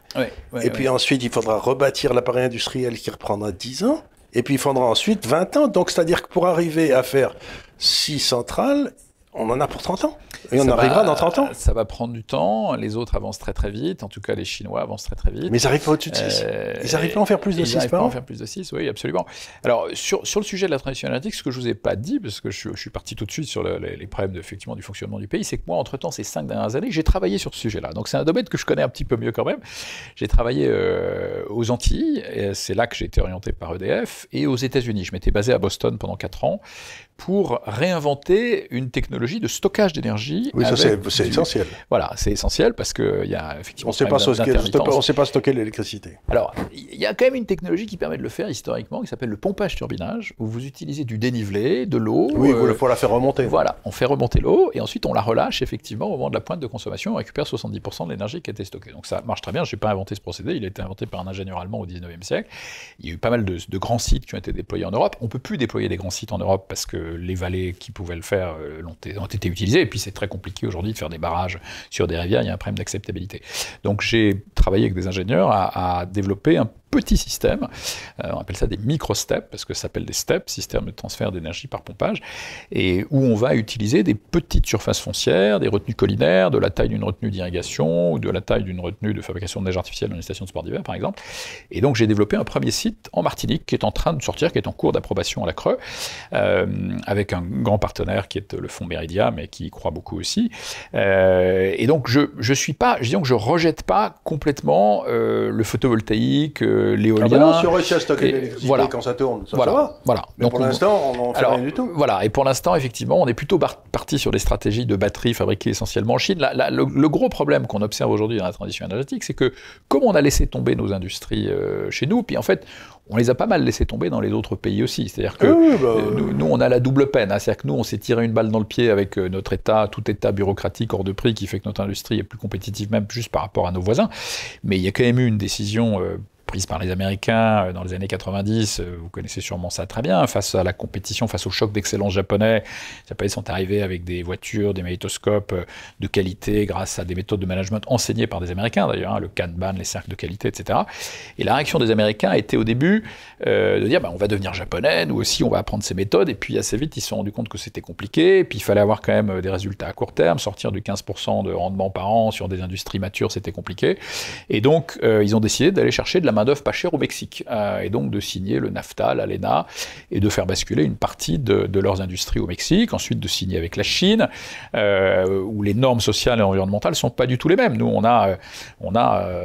Et puis ensuite, il faudra rebâtir l'appareil industriel qui reprendra 10 ans. Et puis il faudra ensuite 20 ans. Donc c'est-à-dire que pour arriver à faire 6 centrales, on en a pour 30 ans. Et on arrivera dans 30 ans. Ça va prendre du temps. Les autres avancent très très vite. En tout cas, les Chinois avancent très très vite. Mais ils n'arrivent pas au-dessus de 6. Ils n'arrivent pas à en faire plus de 6 par an. Ils n'arrivent pas à en faire plus de 6, oui, absolument. Alors, sur le sujet de la transition énergétique, ce que je ne vous ai pas dit, parce que je suis parti tout de suite sur les problèmes effectivement, du fonctionnement du pays, c'est que moi, entre-temps, ces 5 dernières années, j'ai travaillé sur ce sujet-là. Donc, c'est un domaine que je connais un petit peu mieux quand même. J'ai travaillé aux Antilles, et c'est là que j'ai été orienté par EDF, et aux États-Unis. Je m'étais basé à Boston pendant 4 ans pour réinventer une technologie de stockage d'énergie. Oui, ça c'est essentiel. Voilà, c'est essentiel parce qu'il y a effectivement... On ne sait pas stocker l'électricité. Alors, il y a quand même une technologie qui permet de le faire historiquement, qui s'appelle le pompage-turbinage, où vous utilisez du dénivelé, de l'eau... Oui, il faut la faire remonter. Voilà, on fait remonter l'eau, et ensuite on la relâche effectivement au moment de la pointe de consommation, on récupère 70% de l'énergie qui a été stockée. Donc ça marche très bien, je n'ai pas inventé ce procédé, il a été inventé par un ingénieur allemand au 19e siècle. Il y a eu pas mal de grands sites qui ont été déployés en Europe. On ne peut plus déployer des grands sites en Europe parce que les vallées qui pouvaient le faire ont été utilisées, et puis c'est très compliqué aujourd'hui de faire des barrages sur des rivières, il y a un problème d'acceptabilité. Donc j'ai travaillé avec des ingénieurs à développer un petit système, on appelle ça des micro-steps, parce que ça s'appelle des steps, système de transfert d'énergie par pompage, et où on va utiliser des petites surfaces foncières, des retenues collinaires, de la taille d'une retenue d'irrigation, ou de la taille d'une retenue de fabrication de neige artificielle dans une station de sport d'hiver, par exemple. Et donc j'ai développé un premier site en Martinique, qui est en train de sortir, qui est en cours d'approbation à la Creux, avec un grand partenaire qui est le Fonds Meridia, mais qui y croit beaucoup aussi. Et donc je rejette pas complètement le photovoltaïque, l'éolien. Ah bah non, si on réussit à stocker l'électricité voilà. quand ça tourne, ça Voilà. va. Voilà. Mais Donc pour l'instant, on n'en fait rien du tout. Voilà. Et pour l'instant, effectivement, on est plutôt parti sur des stratégies de batteries fabriquées essentiellement en Chine. Le gros problème qu'on observe aujourd'hui dans la transition énergétique, c'est que comme on a laissé tomber nos industries chez nous, puis en fait, on les a pas mal laissé tomber dans les autres pays aussi. C'est-à-dire que nous, on a la double peine. Hein. C'est-à-dire que nous, on s'est tiré une balle dans le pied avec notre État, tout État bureaucratique hors de prix qui fait que notre industrie est plus compétitive même juste par rapport à nos voisins. Mais il y a quand même eu une décision prise par les Américains dans les années 90, vous connaissez sûrement ça très bien, face à la compétition, face au choc d'excellence japonais. Les Japonais sont arrivés avec des voitures, des magnétoscopes de qualité grâce à des méthodes de management enseignées par des Américains d'ailleurs, hein, le Kanban, les cercles de qualité, etc. Et la réaction des Américains était au début de dire on va devenir japonais, nous aussi on va apprendre ces méthodes, et puis assez vite ils se sont rendus compte que c'était compliqué, et puis il fallait avoir quand même des résultats à court terme, sortir du 15% de rendement par an sur des industries matures, c'était compliqué. Et donc ils ont décidé d'aller chercher de la main-d'œuvre pas chère au Mexique, et donc de signer le NAFTA, l'ALENA, et de faire basculer une partie de leurs industries au Mexique, ensuite de signer avec la Chine, où les normes sociales et environnementales ne sont pas du tout les mêmes. Nous, on a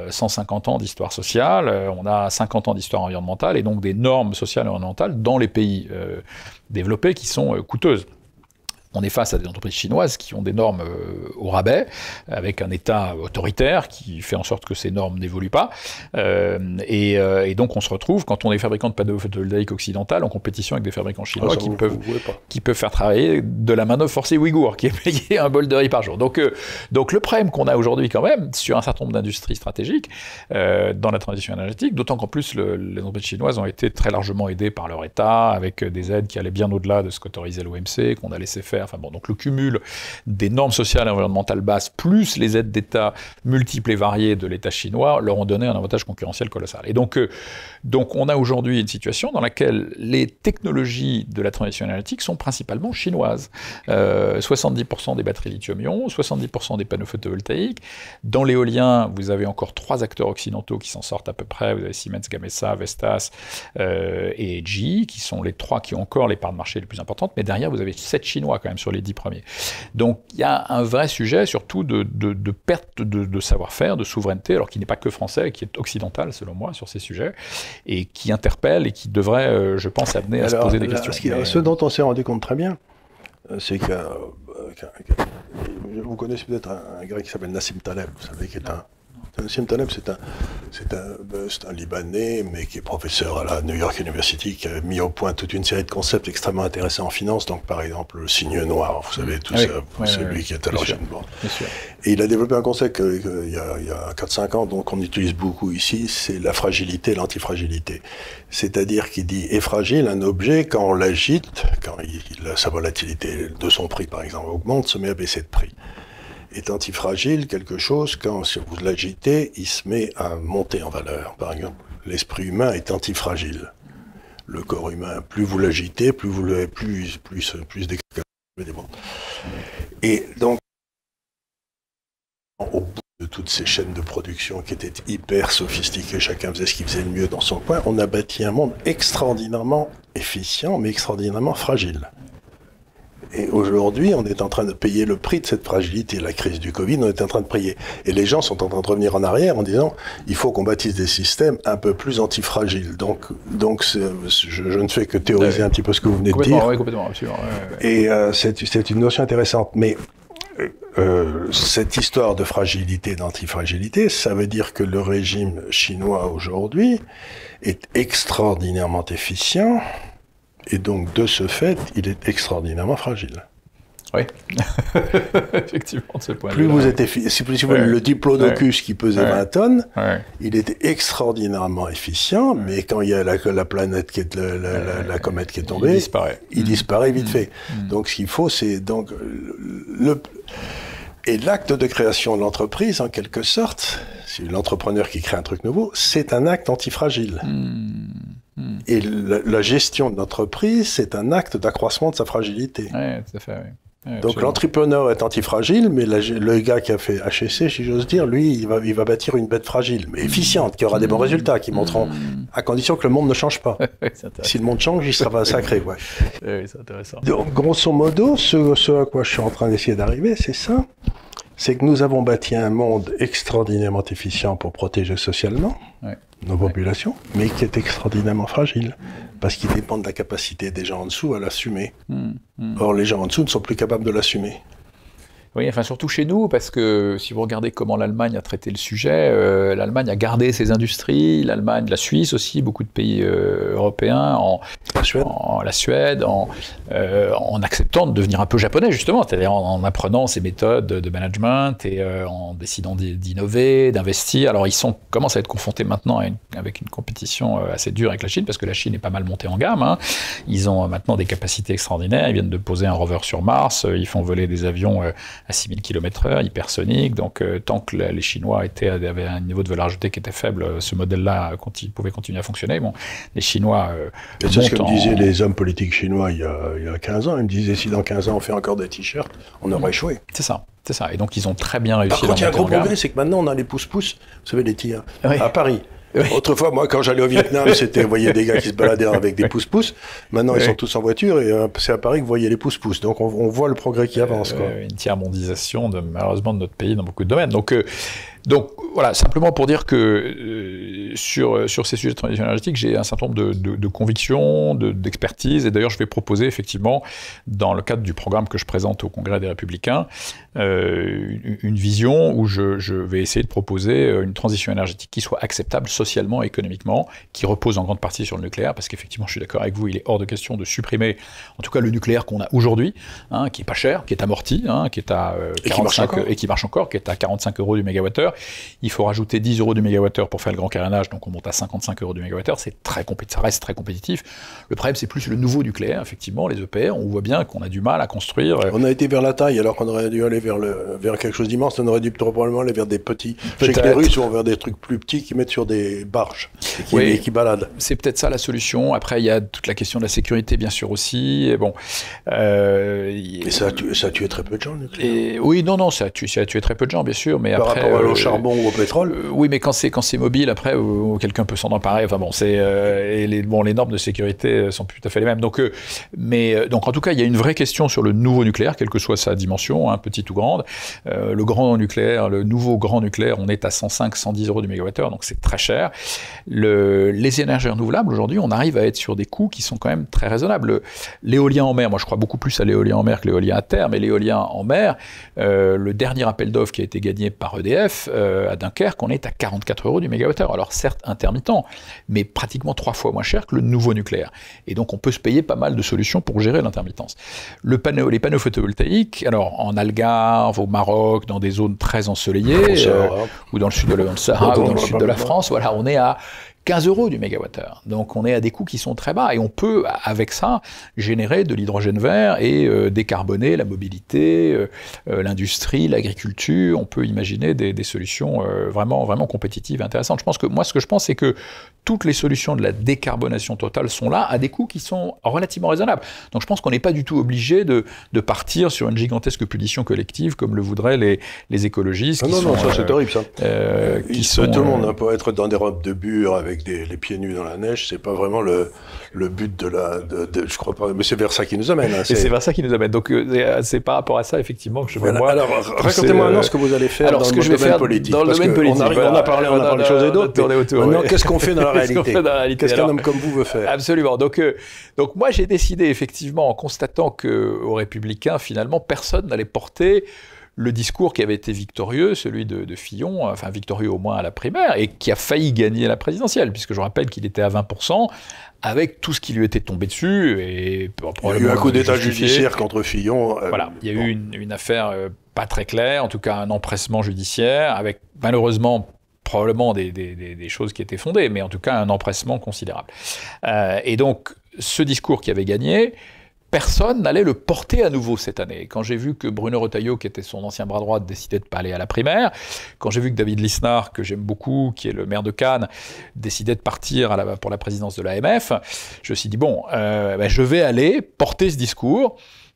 150 ans d'histoire sociale, on a 50 ans d'histoire environnementale, et donc des normes sociales et environnementales dans les pays développés qui sont coûteuses. On est face à des entreprises chinoises qui ont des normes au rabais, avec un État autoritaire qui fait en sorte que ces normes n'évoluent pas. Et donc on se retrouve, quand on est fabricant de panneaux photovoltaïques occidentaux, en compétition avec des fabricants chinois qui peuvent faire travailler de la main-d'œuvre forcée ouïghour, qui est payée un bol de riz par jour. Donc le problème qu'on a aujourd'hui quand même, sur un certain nombre d'industries stratégiques, dans la transition énergétique, d'autant qu'en plus les entreprises chinoises ont été très largement aidées par leur État, avec des aides qui allaient bien au-delà de ce qu'autorisait l'OMC, qu'on a laissé faire. Enfin bon, donc le cumul des normes sociales et environnementales basses, plus les aides d'État multiples et variées de l'État chinois, leur ont donné un avantage concurrentiel colossal. Et donc on a aujourd'hui une situation dans laquelle les technologies de la transition énergétique sont principalement chinoises. 70% des batteries lithium-ion, 70% des panneaux photovoltaïques. Dans l'éolien, vous avez encore 3 acteurs occidentaux qui s'en sortent à peu près. Vous avez Siemens Gamesa, Vestas et GE, qui sont les 3 qui ont encore les parts de marché les plus importantes. Mais derrière, vous avez 7 Chinois quand même sur les 10 premiers. Donc il y a un vrai sujet surtout de perte de savoir-faire, de souveraineté, alors qui n'est pas que français, qui est occidental selon moi sur ces sujets, et qui interpelle et qui devrait, je pense, amener à se poser des questions. Ce dont on s'est rendu compte très bien, c'est que vous connaissez peut-être un grec qui s'appelle Nassim Taleb, vous savez, qui est Nassim Taleb, c'est un Libanais, mais qui est professeur à la New York University, qui a mis au point toute une série de concepts extrêmement intéressants en finance. Donc, par exemple, le signe noir, vous savez, tout ça, c'est lui qui est à l'origine. Bon. Et il a développé un concept il y a 4-5 ans, donc on utilise beaucoup ici, c'est la fragilité, l'antifragilité. C'est-à-dire qu'il dit est fragile un objet quand on l'agite, quand sa volatilité de son prix, par exemple, augmente, se met à baisser de prix. Est antifragile quelque chose quand, si vous l'agitez, il se met à monter en valeur. Par exemple, l'esprit humain est antifragile. Le corps humain, plus vous l'agitez, plus vous le plus bon. Et donc, au bout de toutes ces chaînes de production qui étaient hyper sophistiquées, chacun faisait ce qu'il faisait le mieux dans son coin, on a bâti un monde extraordinairement efficient, mais extraordinairement fragile. Et aujourd'hui, on est en train de payer le prix de cette fragilité. La crise du Covid, on est en train de payer. Et les gens sont en train de revenir en arrière en disant il faut qu'on bâtisse des systèmes un peu plus antifragiles. Donc je ne fais que théoriser un petit peu ce que vous venez de dire. Oui, complètement, absolument. Et c'est une notion intéressante. Mais cette histoire de fragilité, d'antifragilité, ça veut dire que le régime chinois aujourd'hui est extraordinairement efficient. Et donc, de ce fait, il est extraordinairement fragile. Oui, effectivement, de ce point de vue. Plus vous êtes si vous voulez, le diplodocus qui pesait 20 tonnes, il était extraordinairement efficient, mais quand il y a la planète qui est la comète qui est tombée, il disparaît vite fait. Donc, ce qu'il faut, c'est donc et l'acte de création de l'entreprise, en quelque sorte, c'est l'entrepreneur qui crée un truc nouveau, c'est un acte antifragile. Et la gestion de l'entreprise, c'est un acte d'accroissement de sa fragilité. Oui, tout à fait, oui. Donc l'entrepreneur est antifragile, mais le gars qui a fait HEC, si j'ose dire, lui, il va bâtir une bête fragile, mais efficiente, qui aura des bons résultats, qui montreront, à condition que le monde ne change pas. Si le monde change, il sera sacré. Ouais. Oui, c'est intéressant. Donc, grosso modo, ce à quoi je suis en train d'essayer d'arriver, c'est ça. c'est que nous avons bâti un monde extraordinairement efficient pour protéger socialement nos populations, mais qui est extraordinairement fragile, parce qu'il dépend de la capacité des gens en dessous à l'assumer. Or, les gens en dessous ne sont plus capables de l'assumer. Oui, enfin surtout chez nous, parce que si vous regardez comment l'Allemagne a traité le sujet, l'Allemagne a gardé ses industries, l'Allemagne, la Suisse aussi, beaucoup de pays européens, la Suède, en acceptant de devenir un peu japonais justement, c'est-à-dire en apprenant ces méthodes de management et en décidant d'innover, d'investir. Alors ils commencent à être confrontés maintenant avec une compétition assez dure avec la Chine, parce que la Chine est pas mal montée en gamme. Hein. Ils ont maintenant des capacités extraordinaires, ils viennent de poser un rover sur Mars, ils font voler des avions à 6000 km/h, hypersonique. Donc, tant que les Chinois avaient un niveau de valeur ajoutée qui était faible, ce modèle-là pouvait continuer à fonctionner. Bon, les Chinois. C'est ce que me disaient les hommes politiques chinois il y a 15 ans. Ils me disaient, si dans 15 ans on fait encore des t-shirts, on aurait échoué. C'est ça. C'est ça. Et donc, ils ont très bien réussi. Par contre, il y a un gros progrès, c'est que maintenant, on a les pousse-pouces, vous savez, les tirs, à Paris. Oui. Autrefois, moi, quand j'allais au Vietnam, vous voyez des gars qui se baladaient avec des pousse-pouces. Maintenant, ils sont tous en voiture et c'est à Paris que vous voyez les pousse-pouces. Donc, on voit le progrès qui avance. Quoi. Une tiers-mondisation, malheureusement, de notre pays dans beaucoup de domaines. Donc voilà, simplement pour dire que sur ces sujets de transition énergétique, j'ai un certain nombre de convictions, d'expertise, et d'ailleurs je vais proposer effectivement, dans le cadre du programme que je présente au Congrès des Républicains, une vision où je vais essayer de proposer une transition énergétique qui soit acceptable socialement et économiquement, qui repose en grande partie sur le nucléaire, parce qu'effectivement je suis d'accord avec vous, il est hors de question de supprimer, en tout cas le nucléaire qu'on a aujourd'hui, hein, qui est pas cher, qui est amorti, hein, qui est à 45 et qui marche encore, qui est à 45 € du mégawattheure. Il faut rajouter 10 € du mégawattheure pour faire le grand carénage, donc on monte à 55 € du mégawattheure, ça reste très compétitif. Le problème, c'est plus le nouveau nucléaire, effectivement, les EPR, on voit bien qu'on a du mal à construire. On a été vers la taille, alors qu'on aurait dû aller vers quelque chose d'immense, on aurait dû probablement aller vers des petits. Je sais que les Russes vont vers des trucs plus petits qui mettent sur des barges et qui baladent. C'est peut-être ça la solution. Après, il y a toute la question de la sécurité, bien sûr, aussi. Et bon, et ça a tué très peu de gens, le nucléaire. Oui, non, ça a tué très peu de gens, bien sûr, mais par après... rapport au charbon ou au pétrole. Oui, mais quand c'est mobile, après, quelqu'un peut s'en emparer. Enfin bon, et les normes de sécurité sont plus tout à fait les mêmes. Donc, donc en tout cas, il y a une vraie question sur le nouveau nucléaire, quelle que soit sa dimension, hein, petite ou grande. Le grand nucléaire, le nouveau grand nucléaire, on est à 105-110 € du mégawattheure, donc c'est très cher. Les énergies renouvelables, aujourd'hui, on arrive à être sur des coûts qui sont quand même très raisonnables. L'éolien en mer, moi je crois beaucoup plus à l'éolien en mer que l'éolien à terre, mais l'éolien en mer, le dernier appel d'offres qui a été gagné par EDF à Dunkerque, on est à 44 € du mégawattheure. Alors certes intermittent, mais pratiquement 3 fois moins cher que le nouveau nucléaire. Et donc on peut se payer pas mal de solutions pour gérer l'intermittence. Les panneaux photovoltaïques, alors en Algarve, au Maroc, dans des zones très ensoleillées, ou dans le sud de la Sahara, ou dans le sud de la France, voilà, on est à 15 € du mégawattheure. Donc on est à des coûts qui sont très bas et on peut, avec ça, générer de l'hydrogène vert et décarboner la mobilité, l'industrie, l'agriculture. On peut imaginer des solutions vraiment compétitives et intéressantes. Je pense que moi, ce que je pense, c'est que toutes les solutions de la décarbonation totale sont là à des coûts qui sont relativement raisonnables. Donc je pense qu'on n'est pas du tout obligé de partir sur une gigantesque punition collective comme le voudraient les écologistes. Non, ça c'est horrible ça. Tout le monde peut être dans des robes de bure avec les pieds nus dans la neige, c'est pas vraiment le but je crois pas, mais c'est vers ça qui nous amène. Hein, c'est vers ça qui nous amène. Donc c'est par rapport à ça effectivement que je vais moi. Alors racontez-moi maintenant ce que vous allez faire dans le domaine politique. Dans le domaine politique. On a parlé de choses et d'autres. Maintenant, qu'est-ce qu'on fait dans la réalité? Qu'est-ce qu'un homme comme vous veut faire? Absolument. Donc moi j'ai décidé effectivement en constatant que aux Républicains finalement personne n'allait porter le discours qui avait été victorieux, celui de Fillon, enfin victorieux au moins à la primaire, et qui a failli gagner la présidentielle, puisque je rappelle qu'il était à 20%, avec tout ce qui lui était tombé dessus. Et il y a eu un coup d'état judiciaire contre Fillon. Voilà, il y a eu une affaire pas très claire, en tout cas un empressement judiciaire, avec malheureusement probablement des choses qui étaient fondées, mais en tout cas un empressement considérable. Et donc, ce discours qui avait gagné, personne n'allait le porter à nouveau cette année. Quand j'ai vu que Bruno Retailleau, qui était son ancien bras droit, décidait de ne pas aller à la primaire, quand j'ai vu que David Lisnard, que j'aime beaucoup, qui est le maire de Cannes, décidait de partir pour la présidence de l'AMF, je me suis dit, bon, je vais aller porter ce discours,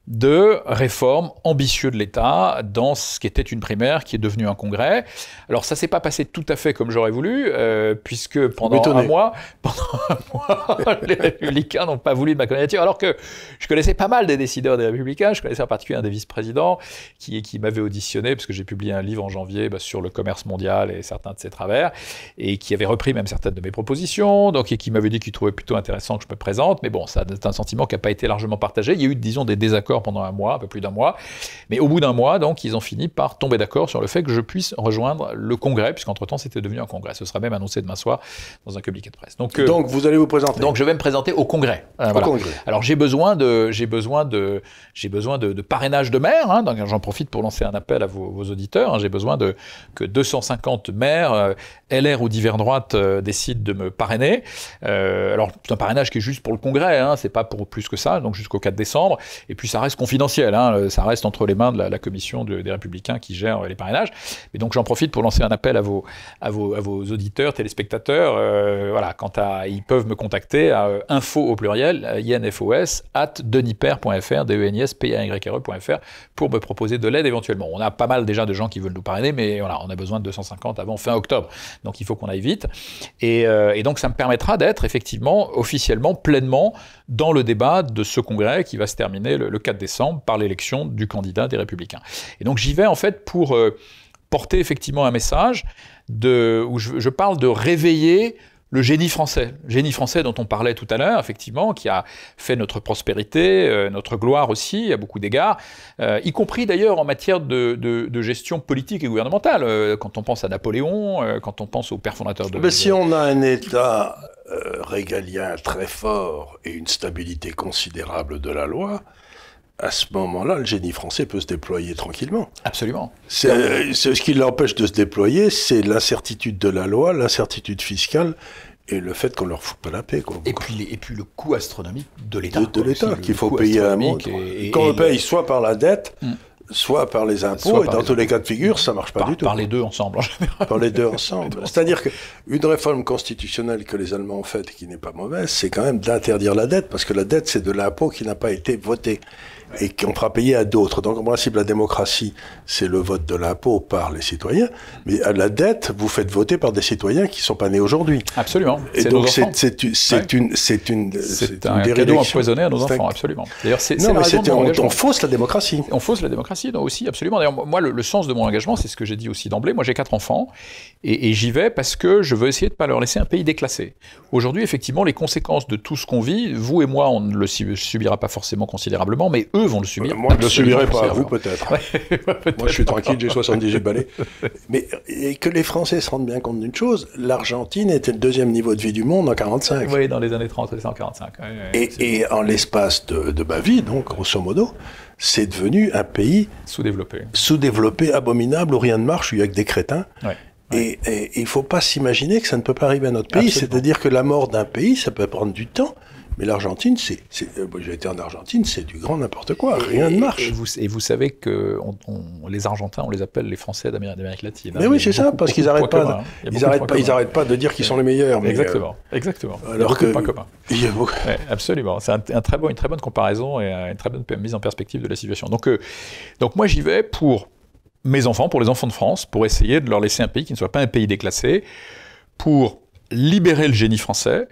de réforme ambitieux de l'État dans ce qui était une primaire qui est devenue un congrès. Alors ça s'est pas passé tout à fait comme j'aurais voulu, puisque pendant un mois, les Républicains n'ont pas voulu de ma candidature, alors que je connaissais pas mal des décideurs des Républicains. Je connaissais en particulier un des vice-présidents qui m'avait auditionné, parce que j'ai publié un livre en janvier sur le commerce mondial et certains de ses travers, et qui avait repris même certaines de mes propositions, donc, et qui m'avait dit qu'il trouvait plutôt intéressant que je me présente. Mais bon, ça c'est un sentiment qui n'a pas été largement partagé. Il y a eu, disons, des désaccords pendant un mois, un peu plus d'un mois. Mais au bout d'un mois, donc, ils ont fini par tomber d'accord sur le fait que je puisse rejoindre le congrès, puisqu'entre-temps, c'était devenu un congrès. Ce sera même annoncé demain soir dans un communiqué de presse. Donc, vous allez vous présenter. Donc, je vais me présenter au congrès. Voilà. Congrès. Alors, j'ai besoin de parrainage de maires. Hein, donc, j'en profite pour lancer un appel à vos auditeurs. Hein, j'ai besoin que 250 maires, LR ou divers droite, décident de me parrainer. Alors, c'est un parrainage qui est juste pour le congrès. Hein, c'est pas pour plus que ça. Donc, jusqu'au 4 décembre. Et puis, ça reste confidentiel. Hein, ça reste entre les mains de la commission des Républicains qui gère les parrainages. Et donc, j'en profite pour lancer un appel à vos auditeurs, téléspectateurs. Voilà, ils peuvent me contacter à info au pluriel, infos, @denispayre.fr, denispayre.fr, pour me proposer de l'aide éventuellement. On a pas mal déjà de gens qui veulent nous parrainer, mais voilà, on a besoin de 250 avant fin octobre. Donc, il faut qu'on aille vite. Et donc, ça me permettra d'être effectivement, officiellement, pleinement dans le débat de ce congrès qui va se terminer le 4 décembre par l'élection du candidat des Républicains. Et donc, j'y vais en fait pour porter effectivement un message où je parle de réveiller le génie français dont on parlait tout à l'heure, effectivement, qui a fait notre prospérité, notre gloire aussi, à beaucoup d'égards, y compris d'ailleurs en matière de gestion politique et gouvernementale. Quand on pense à Napoléon, quand on pense au père fondateur de... Mais si on a un État régalien très fort et une stabilité considérable de la loi, à ce moment-là, le génie français peut se déployer tranquillement. Absolument. Ce qui l'empêche de se déployer, c'est l'incertitude de la loi, l'incertitude fiscale et le fait qu'on leur fout pas la paix. Quoi. Et puis le coût astronomique de l'État. De l'État, qu'il faut payer à un moment. Quand on paye soit par la dette, soit par les impôts, et dans tous les cas de figure, ça marche pas du tout. Par les deux ensemble, en général. Par les deux ensemble. C'est-à-dire qu'une réforme constitutionnelle que les Allemands ont faite et qui n'est pas mauvaise, c'est quand même d'interdire la dette, parce que la dette, c'est de l'impôt qui n'a pas été voté et qu'on fera payer à d'autres. Donc, en principe, la démocratie, c'est le vote de l'impôt par les citoyens, mais à la dette, vous faites voter par des citoyens qui ne sont pas nés aujourd'hui. Absolument. Et donc, c'est un cadeau empoisonné à nos enfants, absolument. D'ailleurs, on fausse la démocratie. On fausse la démocratie, non, aussi, absolument. D'ailleurs, moi, le sens de mon engagement, c'est ce que j'ai dit aussi d'emblée. Moi, j'ai 4 enfants, et j'y vais parce que je veux essayer de ne pas leur laisser un pays déclassé. Aujourd'hui, effectivement, les conséquences de tout ce qu'on vit, vous et moi, on ne le subira pas forcément considérablement, mais eux vont le subir. Moi, je ne le subirai pas, vous peut-être. Moi, je suis tranquille, j'ai 78 balais. Mais et que les Français se rendent bien compte d'une chose, l'Argentine était le 2e niveau de vie du monde en 1945. Oui, dans les années 30 et 145. Et en l'espace de ma vie, donc, grosso modo, c'est devenu un pays sous-développé, abominable, où rien ne marche, où il n'y a que des crétins. Ouais. Et il ne faut pas s'imaginer que ça ne peut pas arriver à notre pays. C'est-à-dire que la mort d'un pays, ça peut prendre du temps. Mais l'Argentine, j'ai été en Argentine, c'est du grand n'importe quoi, rien ne marche. Et vous savez que les Argentins, on les appelle les Français d'Amérique latine. Mais oui, c'est ça, parce qu'ils n'arrêtent pas, pas de dire qu'ils sont les meilleurs. Mais exactement. Alors que points communs. Absolument, c'est une très bonne comparaison et une très bonne mise en perspective de la situation. Donc moi, j'y vais pour mes enfants, pour les enfants de France, pour essayer de leur laisser un pays qui ne soit pas un pays déclassé, pour libérer le génie français.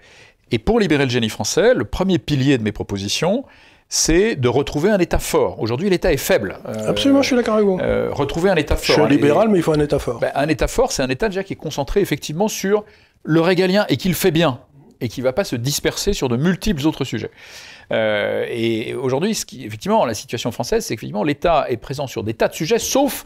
Et pour libérer le génie français, le premier pilier de mes propositions, c'est de retrouver un État fort. Aujourd'hui, l'État est faible. Absolument, je suis d'accord avec vous. Retrouver un État fort. Je suis libéral, mais il faut un État fort. Un État fort, c'est un État déjà qui est concentré effectivement sur le régalien et qui le fait bien, et qui ne va pas se disperser sur de multiples autres sujets. Et aujourd'hui, effectivement, la situation française, c'est qu'effectivement, l'État est présent sur des tas de sujets, sauf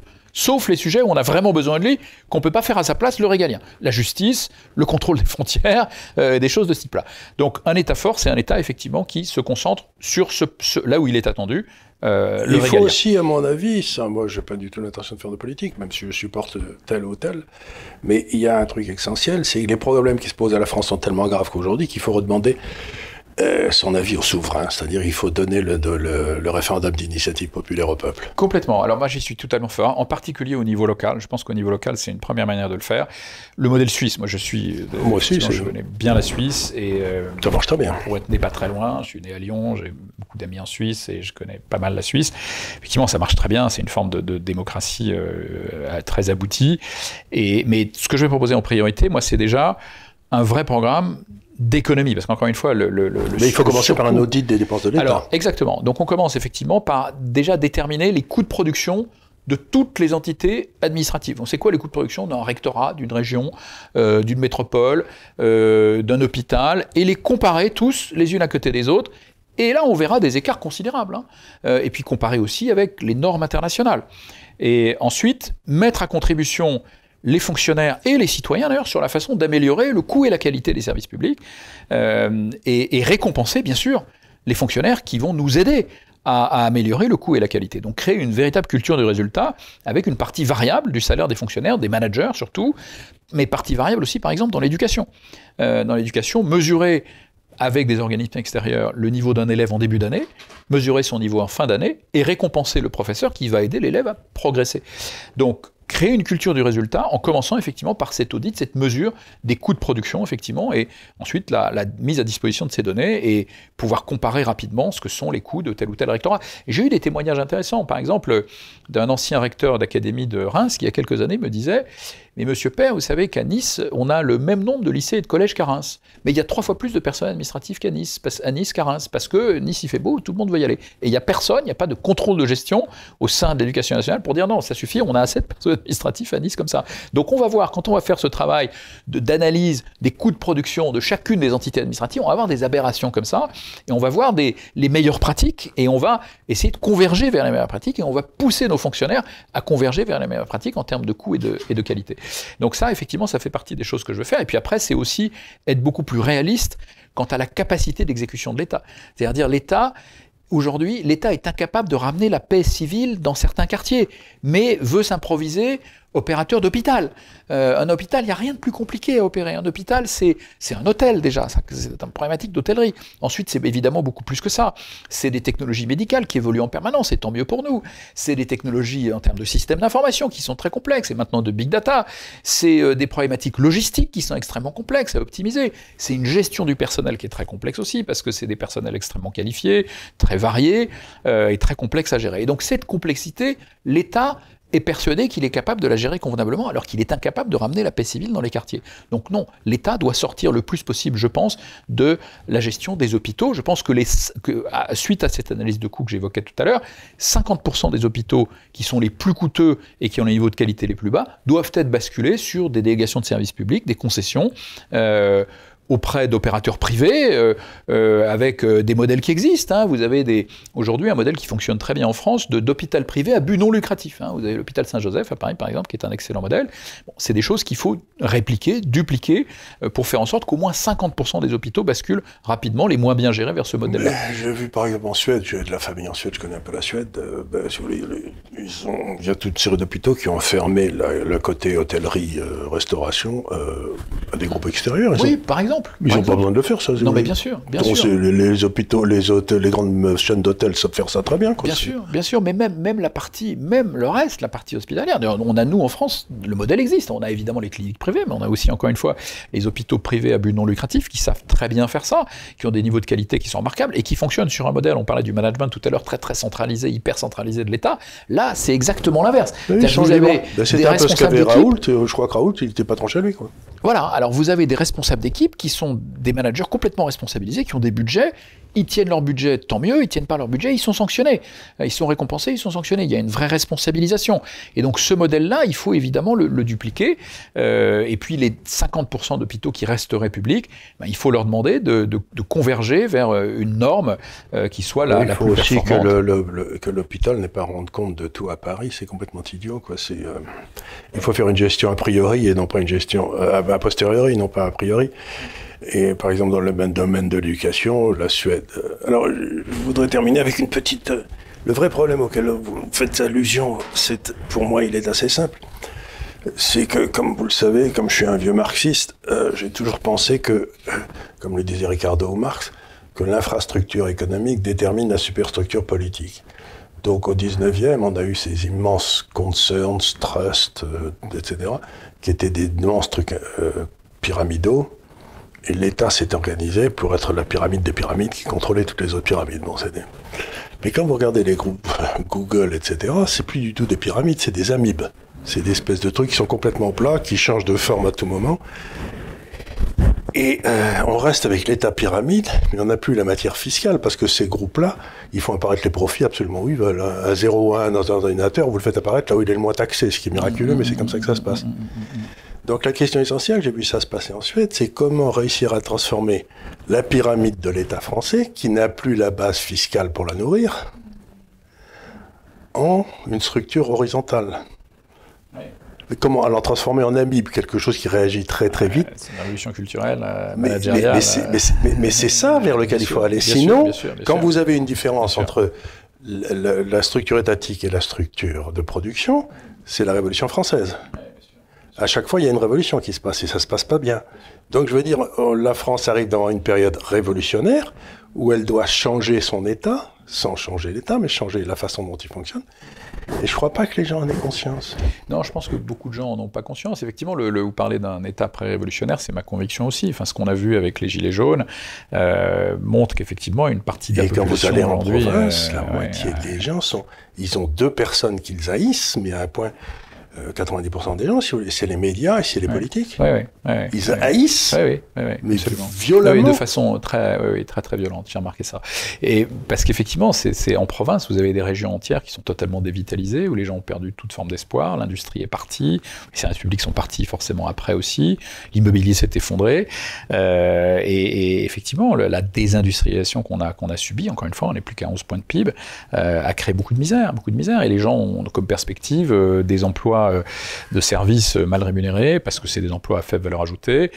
les sujets où on a vraiment besoin de lui, qu'on ne peut pas faire à sa place le régalien. La justice, le contrôle des frontières, des choses de ce type-là. Donc un État fort, c'est un État effectivement qui se concentre sur là où il est attendu, le régalien. Il faut aussi, à mon avis, moi je n'ai pas du tout l'intention de faire de politique, même si je supporte tel ou tel, mais il y a un truc essentiel, c'est que les problèmes qui se posent à la France sont tellement graves qu'aujourd'hui qu'il faut redemander son avis au souverain, c'est-à-dire il faut donner le référendum d'initiative populaire au peuple. Complètement. Alors moi j'y suis totalement favorable, en particulier au niveau local. Je pense qu'au niveau local c'est une première manière de le faire. Le modèle suisse, moi aussi, je connais bien la Suisse et ça marche très bien. Pour être né pas très loin, je suis né à Lyon, j'ai beaucoup d'amis en Suisse et je connais pas mal la Suisse. Effectivement, ça marche très bien. C'est une forme de démocratie très aboutie. Mais ce que je vais proposer en priorité, moi, c'est déjà un vrai programme d'économie, parce qu'encore une fois, mais il faut commencer par un audit des dépenses de l'État. Alors, exactement. Donc, on commence effectivement par déjà déterminer les coûts de production de toutes les entités administratives. On sait quoi les coûts de production d'un rectorat, d'une région, d'une métropole, d'un hôpital, et les comparer tous les unes à côté des autres. Et là, on verra des écarts considérables. Et puis comparer aussi avec les normes internationales. Et ensuite, mettre à contribution les fonctionnaires et les citoyens d'ailleurs sur la façon d'améliorer le coût et la qualité des services publics et récompenser bien sûr les fonctionnaires qui vont nous aider à améliorer le coût et la qualité. Donc créer une véritable culture du résultat avec une partie variable du salaire des fonctionnaires, des managers surtout, mais partie variable aussi par exemple dans l'éducation. Dans l'éducation, mesurer avec des organismes extérieurs le niveau d'un élève en début d'année, mesurer son niveau en fin d'année et récompenser le professeur qui va aider l'élève à progresser. Donc créer une culture du résultat en commençant effectivement par cet audit, cette mesure des coûts de production effectivement, et ensuite la mise à disposition de ces données et pouvoir comparer rapidement ce que sont les coûts de tel ou tel rectorat. Et j'ai eu des témoignages intéressants, par exemple d'un ancien recteur d'académie de Reims qui il y a quelques années me disait « Mais monsieur Père, vous savez qu'à Nice, on a le même nombre de lycées et de collèges qu'à Reims, mais il y a 3 fois plus de personnel administratif qu'à Nice qu'à Reims, parce que Nice il fait beau, tout le monde veut y aller. Et il n'y a personne, il n'y a pas de contrôle de gestion au sein de l'éducation nationale pour dire non, ça suffit, on a assez de personnel administratif à Nice comme ça. » Donc on va voir, quand on va faire ce travail d'analyse des coûts de production de chacune des entités administratives, on va avoir des aberrations comme ça, et on va voir les meilleures pratiques, et on va essayer de converger vers les meilleures pratiques, et on va pousser nos fonctionnaires à converger vers les meilleures pratiques en termes de coûts et de qualité. Donc ça, effectivement, ça fait partie des choses que je veux faire. Et puis après, c'est aussi être beaucoup plus réaliste quant à la capacité d'exécution de l'État. C'est-à-dire l'État, aujourd'hui, l'État est incapable de ramener la paix civile dans certains quartiers, mais veut s'improviser opérateur d'hôpital. Un hôpital, il n'y a rien de plus compliqué à opérer. Un hôpital, c'est un hôtel déjà, c'est une problématique d'hôtellerie. Ensuite, c'est évidemment beaucoup plus que ça. C'est des technologies médicales qui évoluent en permanence, et tant mieux pour nous. C'est des technologies en termes de systèmes d'information qui sont très complexes, et maintenant de big data. C'est des problématiques logistiques qui sont extrêmement complexes à optimiser. C'est une gestion du personnel qui est très complexe aussi, parce que c'est des personnels extrêmement qualifiés, très variés, et très complexes à gérer. Et donc cette complexité, l'État est persuadé qu'il est capable de la gérer convenablement, alors qu'il est incapable de ramener la paix civile dans les quartiers. Donc non, l'État doit sortir le plus possible, je pense, de la gestion des hôpitaux. Je pense que suite à cette analyse de coûts que j'évoquais tout à l'heure, 50% des hôpitaux qui sont les plus coûteux et qui ont les niveaux de qualité les plus bas doivent être basculés sur des délégations de services publics, des concessions, auprès d'opérateurs privés, avec des modèles qui existent. Vous avez aujourd'hui un modèle qui fonctionne très bien en France d'hôpital privé à but non lucratif. Vous avez l'hôpital Saint-Joseph à Paris, par exemple, qui est un excellent modèle. Bon, c'est des choses qu'il faut répliquer, dupliquer, pour faire en sorte qu'au moins 50% des hôpitaux basculent rapidement, les moins bien gérés, vers ce modèle-là. J'ai vu par exemple en Suède, j'ai de la famille en Suède, je connais un peu la Suède, si vous voulez, il y a toute série d'hôpitaux qui ont fermé le côté hôtellerie, restauration à des groupes extérieurs. Oui, par exemple. Ils n'ont pas besoin de le faire, ça. Non, mais bien sûr, bien sûr. Les hôpitaux, les hôtels, les grandes chaînes d'hôtels savent faire ça très bien. Quoi. Bien sûr, mais même la partie, même le reste, la partie hospitalière. On a, nous, en France, le modèle existe. On a évidemment les cliniques privées, mais on a aussi, encore une fois, les hôpitaux privés à but non lucratif qui savent très bien faire ça, qui ont des niveaux de qualité qui sont remarquables et qui fonctionnent sur un modèle, on parlait du management tout à l'heure, très très centralisé, hyper centralisé de l'État. Là, c'est exactement l'inverse. C'était un peu ce qu'avait Raoult. Je crois que Raoult, il n'était pas tranché à lui, quoi. Voilà, alors vous avez des responsables d'équipe qui sont des managers complètement responsabilisés, qui ont des budgets, ils tiennent leur budget, tant mieux, ils tiennent pas leur budget, ils sont sanctionnés. Ils sont récompensés, ils sont sanctionnés. Il y a une vraie responsabilisation. Et donc ce modèle-là, il faut évidemment le dupliquer. Et puis les 50% d'hôpitaux qui resteraient publics, il faut leur demander de converger vers une norme qui soit la plus performante. Il faut aussi que l'hôpital n'ait pas à rendre compte de tout à Paris, c'est complètement idiot, quoi. Il faut faire une gestion a priori et non pas une gestion a posteriori, non pas a priori. Et par exemple, dans le domaine de l'éducation, la Suède. Alors, je voudrais terminer avec une petite. Le vrai problème auquel vous faites allusion, pour moi, il est assez simple. C'est que, comme vous le savez, comme je suis un vieux marxiste, j'ai toujours pensé que, comme le disait Ricardo Marx, que l'infrastructure économique détermine la superstructure politique. Donc au 19e, on a eu ces immenses concerns, trusts, etc., qui étaient des immenses trucs pyramidaux, et l'État s'est organisé pour être la pyramide des pyramides qui contrôlait toutes les autres pyramides. Bon, mais quand vous regardez les groupes Google, etc., c'est plus du tout des pyramides, c'est des amibes. C'est des espèces de trucs qui sont complètement plats, qui changent de forme à tout moment. Et on reste avec l'État pyramide, mais on n'a plus la matière fiscale, parce que ces groupes-là, ils font apparaître les profits absolument où ils veulent. À 0,1 dans un ordinateur, vous le faites apparaître là où il est le moins taxé, ce qui est miraculeux, mais c'est comme ça que ça se passe. Donc la question essentielle, j'ai vu ça se passer en Suède, c'est comment réussir à transformer la pyramide de l'État français, qui n'a plus la base fiscale pour la nourrir, en une structure horizontale. Comment alors transformer en amibe quelque chose qui réagit très très vite. C'est une révolution culturelle, managériale. Mais c'est ça vers lequel il faut aller. Sinon, quand vous avez une différence entre la structure étatique et la structure de production, c'est la Révolution française. À chaque fois, il y a une révolution qui se passe et ça se passe pas bien. Donc je veux dire, la France arrive dans une période révolutionnaire où elle doit changer son État, sans changer l'État, mais changer la façon dont il fonctionne. Et je ne crois pas que les gens en aient conscience. Non, je pense que beaucoup de gens n'en ont pas conscience. Effectivement, vous parlez d'un État pré-révolutionnaire, c'est ma conviction aussi. Enfin, ce qu'on a vu avec les Gilets jaunes montre qu'effectivement une partie de la population aujourd'hui... Et quand vous allez en province, la moitié des gens ils ont deux personnes qu'ils haïssent, mais à un point... 90% des gens, si vous voulez, c'est les médias et c'est les politiques. Ils haïssent, mais violemment. De façon très violente, j'ai remarqué ça. Et parce qu'effectivement, c'est en province, vous avez des régions entières qui sont totalement dévitalisées, où les gens ont perdu toute forme d'espoir, l'industrie est partie, les services publics sont partis forcément après aussi, l'immobilier s'est effondré, et effectivement, la désindustrialisation qu'on a subie, encore une fois, on n'est plus qu'à 11 points de PIB, a créé beaucoup de misère, et les gens ont comme perspective des emplois de services mal rémunérés, parce que c'est des emplois à faible valeur ajoutée,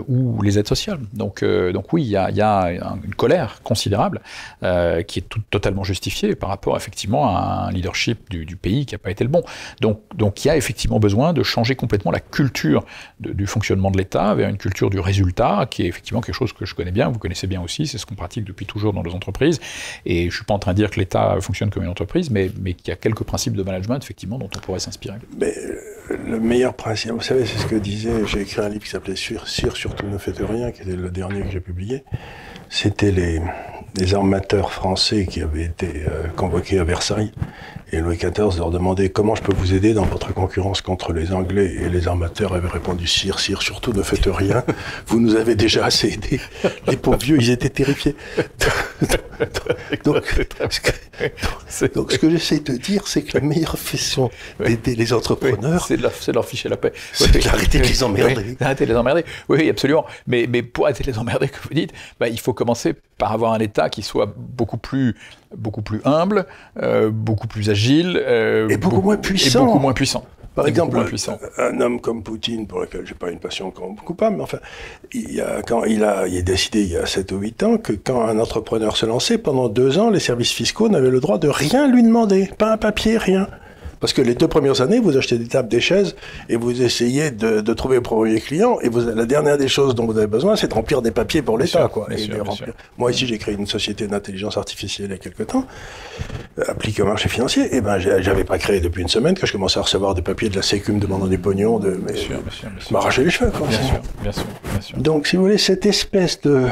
ou les aides sociales. Donc oui, il y a une colère considérable qui est totalement justifiée par rapport effectivement à un leadership du pays qui n'a pas été le bon. Donc il y a effectivement besoin de changer complètement la culture du fonctionnement de l'État vers une culture du résultat, qui est effectivement quelque chose que je connais bien, vous connaissez bien aussi, c'est ce qu'on pratique depuis toujours dans nos entreprises, et je ne suis pas en train de dire que l'État fonctionne comme une entreprise, mais qu'il y a quelques principes de management effectivement dont on pourrait s'inspirer. Mais le meilleur principe, vous savez, c'est ce que disait, j'ai écrit un livre qui s'appelait Surtout ne faites rien, qui était le dernier que j'ai publié. C'était les armateurs français qui avaient été convoqués à Versailles. Et Louis XIV leur demandait comment je peux vous aider dans votre concurrence contre les Anglais. Et les armateurs avaient répondu Sire, surtout ne faites rien. Vous nous avez déjà assez aidés. Les pauvres vieux, ils étaient terrifiés. Donc, ce que j'essaie de dire, c'est que la meilleure façon d'aider les entrepreneurs, c'est de leur ficher la paix. C'est d'arrêter de les emmerder. D'arrêter de les emmerder. Oui, absolument. Mais pour arrêter de les emmerder, comme vous dites, il faut commencer par avoir un État qui soit beaucoup plus humble, beaucoup plus agile, et beaucoup moins puissant. Par exemple, un homme comme Poutine, pour lequel je n'ai pas une passion coupable, mais enfin, il a décidé il y a 7 ou 8 ans que quand un entrepreneur se lançait, pendant 2 ans, les services fiscaux n'avaient le droit de rien lui demander, pas un papier, rien. Parce que les 2 premières années, vous achetez des tables, des chaises, et vous essayez de trouver vos premiers clients, et la dernière des choses dont vous avez besoin, c'est de remplir des papiers pour l'État, quoi. Moi, ici, j'ai créé une société d'intelligence artificielle il y a quelque temps, appliquée au marché financier, et j'avais pas créé depuis une semaine que je commençais à recevoir des papiers de la Sécu me demandant des pognons, m'arracher les cheveux, quoi. Bien sûr. Donc, si vous voulez, cette espèce de...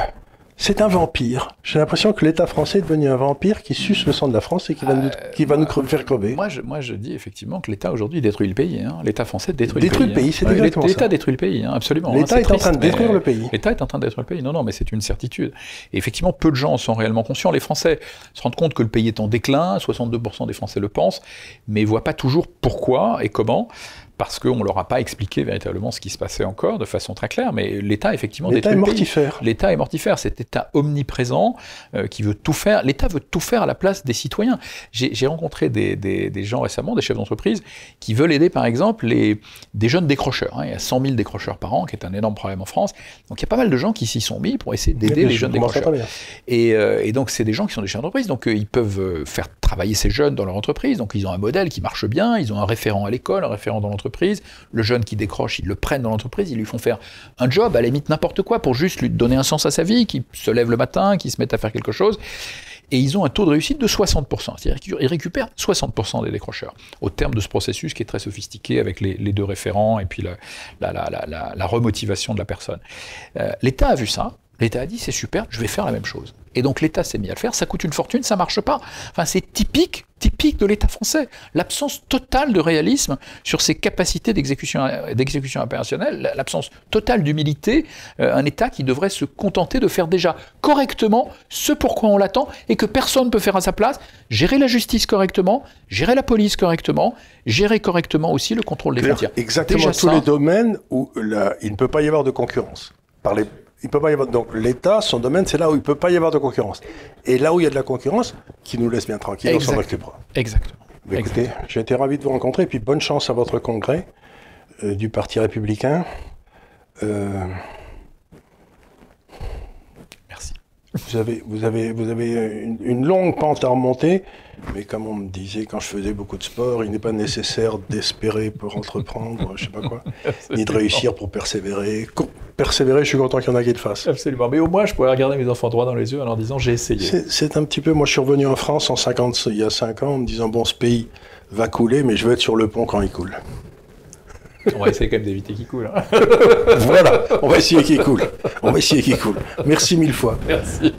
C'est un vampire. J'ai l'impression que l'État français est devenu un vampire qui suce le sang de la France et qui va nous faire crever. Moi, je dis effectivement que l'État aujourd'hui détruit le pays. L'État français détruit le pays. C'est exactement ça. L'État détruit le pays, absolument. L'État est en train de détruire le pays. L'État est en train de détruire le pays. Non, mais c'est une certitude. Et effectivement, peu de gens sont réellement conscients. Les Français se rendent compte que le pays est en déclin. 62% des Français le pensent, mais ne voient pas toujours pourquoi et comment. Parce qu'on ne leur a pas expliqué véritablement ce qui se passait encore de façon très claire, mais l'État, effectivement, détruit le pays. L'État est mortifère, cet État omniprésent qui veut tout faire. L'État veut tout faire à la place des citoyens. J'ai rencontré des gens récemment, des chefs d'entreprise, qui veulent aider, par exemple, des jeunes décrocheurs. Il y a 100 000 décrocheurs par an, qui est un énorme problème en France. Donc il y a pas mal de gens qui s'y sont mis pour essayer d'aider les jeunes décrocheurs. Et donc c'est des gens qui sont des chefs d'entreprise, donc ils peuvent faire travailler ces jeunes dans leur entreprise. Donc ils ont un modèle qui marche bien, ils ont un référent à l'école, un référent dans l'entreprise. l'entreprise. Le jeune qui décroche, ils le prennent dans l'entreprise, ils lui font faire un job, à la limite n'importe quoi, pour juste lui donner un sens à sa vie, qu'il se lève le matin, qu'il se mette à faire quelque chose. Et ils ont un taux de réussite de 60%. C'est-à-dire qu'ils récupèrent 60% des décrocheurs, au terme de ce processus qui est très sophistiqué avec les 2 référents et puis la remotivation de la personne. L'État a vu ça. L'État a dit, c'est super, je vais faire la même chose. Et donc l'État s'est mis à le faire, ça coûte une fortune, ça marche pas. Enfin, c'est typique de l'État français. L'absence totale de réalisme sur ses capacités d'exécution opérationnelle, l'absence totale d'humilité, un État qui devrait se contenter de faire déjà correctement ce pourquoi on l'attend et que personne ne peut faire à sa place, gérer la justice correctement, gérer la police correctement, gérer correctement aussi le contrôle des frontières. Exactement déjà tous les domaines où il ne peut pas y avoir de concurrence. Il peut pas y avoir, donc l'État, son domaine, c'est là où il ne peut pas y avoir de concurrence. Et là où il y a de la concurrence, qui nous laisse bien tranquille, on s'en occupera. Exactement. Mais écoutez, j'ai été ravi de vous rencontrer, et puis bonne chance à votre congrès du Parti républicain. Merci. Vous avez une longue pente à remonter, mais comme on me disait quand je faisais beaucoup de sport, il n'est pas nécessaire d'espérer pour entreprendre, je sais pas quoi, ni de réussir pour persévérer. Persévérer, je suis content qu'il y en a qui le fassent. Absolument, mais au moins je pourrais regarder mes enfants droit dans les yeux en leur disant j'ai essayé. C'est un petit peu, moi je suis revenu en France il y a 5 ans en me disant bon ce pays va couler, mais je veux être sur le pont quand il coule. On va essayer quand même d'éviter qu'il coule. Voilà, on va essayer qu'il coule. Merci 1000 fois. Merci.